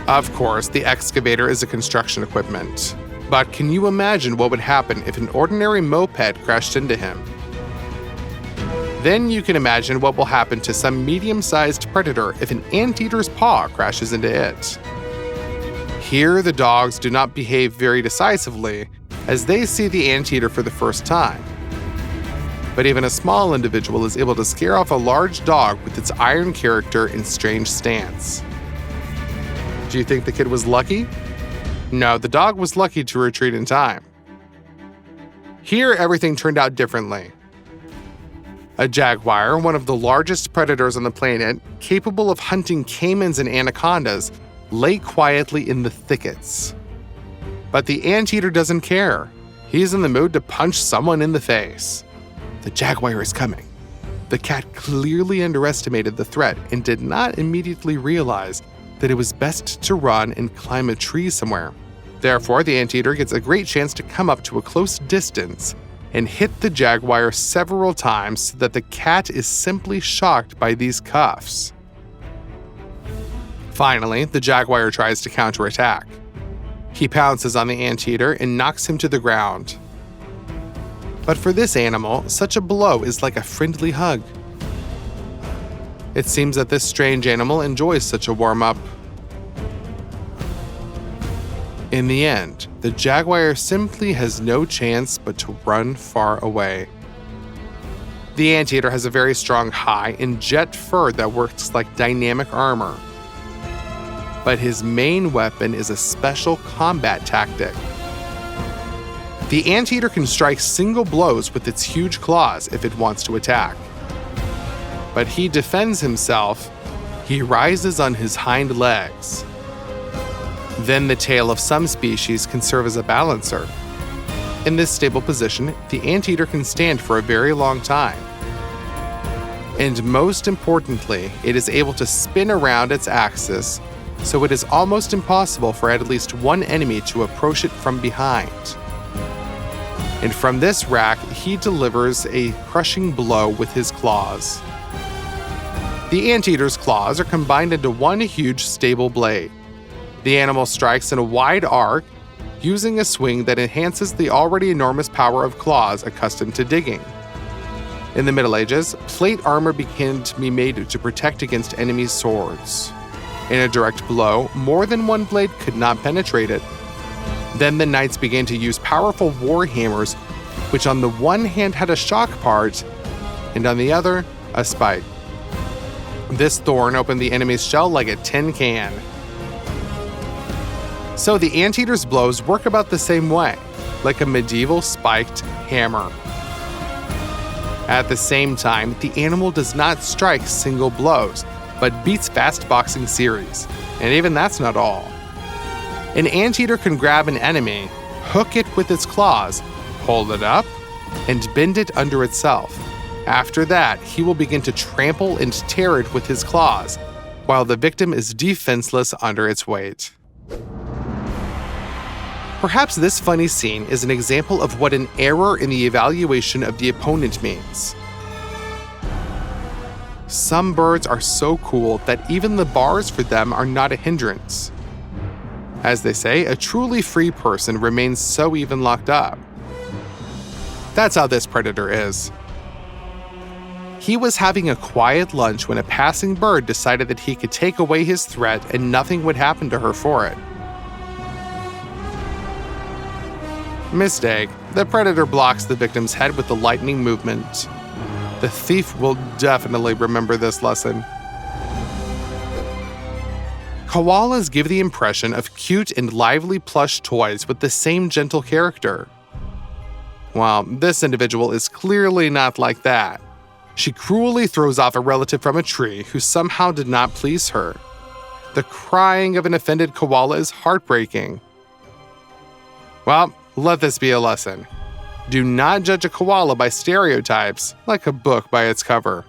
Of course, the excavator is a construction equipment. But can you imagine what would happen if an ordinary moped crashed into him? Then you can imagine what will happen to some medium-sized predator if an anteater's paw crashes into it. Here, the dogs do not behave very decisively, as they see the anteater for the first time. But even a small individual is able to scare off a large dog with its iron character and strange stance. Do you think the kid was lucky? No, the dog was lucky to retreat in time. Here, everything turned out differently. A jaguar, one of the largest predators on the planet, capable of hunting caimans and anacondas, lay quietly in the thickets. But the anteater doesn't care. He's in the mood to punch someone in the face. The jaguar is coming. The cat clearly underestimated the threat and did not immediately realize that it was best to run and climb a tree somewhere. Therefore, the anteater gets a great chance to come up to a close distance and hit the jaguar several times so that the cat is simply shocked by these cuffs. Finally, the jaguar tries to counterattack. He pounces on the anteater and knocks him to the ground. But for this animal, such a blow is like a friendly hug. It seems that this strange animal enjoys such a warm-up. In the end, the jaguar simply has no chance but to run far away. The anteater has a very strong hide and jet fur that works like dynamic armor. But his main weapon is a special combat tactic. The anteater can strike single blows with its huge claws if it wants to attack. But he defends himself. He rises on his hind legs. Then the tail of some species can serve as a balancer. In this stable position, the anteater can stand for a very long time. And most importantly, it is able to spin around its axis, so it is almost impossible for at least one enemy to approach it from behind. And from this rack, he delivers a crushing blow with his claws. The anteater's claws are combined into one huge stable blade. The animal strikes in a wide arc, using a swing that enhances the already enormous power of claws accustomed to digging. In the Middle Ages, plate armor began to be made to protect against enemy swords. In a direct blow, more than one blade could not penetrate it. Then the knights began to use powerful war hammers, which on the one hand had a shock part, and on the other, a spike. This thorn opened the enemy's shell like a tin can. So the anteater's blows work about the same way, like a medieval spiked hammer. At the same time, the animal does not strike single blows, but beats fast boxing series. And even that's not all. An anteater can grab an enemy, hook it with its claws, hold it up, and bend it under itself. After that, he will begin to trample and tear it with his claws, while the victim is defenseless under its weight. Perhaps this funny scene is an example of what an error in the evaluation of the opponent means. Some birds are so cool that even the bars for them are not a hindrance. As they say, a truly free person remains so even locked up. That's how this predator is. He was having a quiet lunch when a passing bird decided that he could take away his threat and nothing would happen to her for it. Mistake. The predator blocks the victim's head with the lightning movement. The thief will definitely remember this lesson. Koalas give the impression of cute and lively plush toys with the same gentle character. Well, this individual is clearly not like that. She cruelly throws off a relative from a tree who somehow did not please her. The crying of an offended koala is heartbreaking. Well, let this be a lesson. Do not judge a koala by stereotypes, like a book by its cover.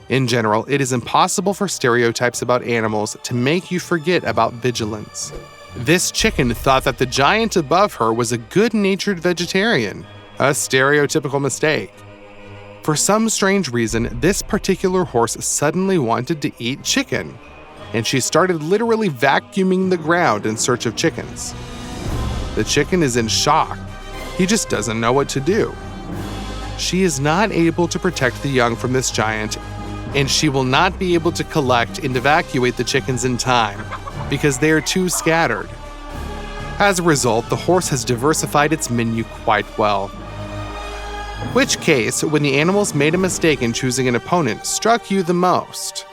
In general, it is impossible for stereotypes about animals to make you forget about vigilance. This chicken thought that the giant above her was a good-natured vegetarian, a stereotypical mistake. For some strange reason, this particular horse suddenly wanted to eat chicken, and she started literally vacuuming the ground in search of chickens. The chicken is in shock. He just doesn't know what to do. She is not able to protect the young from this giant, and she will not be able to collect and evacuate the chickens in time because they are too scattered. As a result, the horse has diversified its menu quite well. Which case, when the animals made a mistake in choosing an opponent, struck you the most?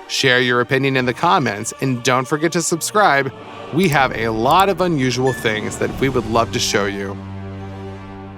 Share your opinion in the comments, and don't forget to subscribe. We have a lot of unusual things that we would love to show you.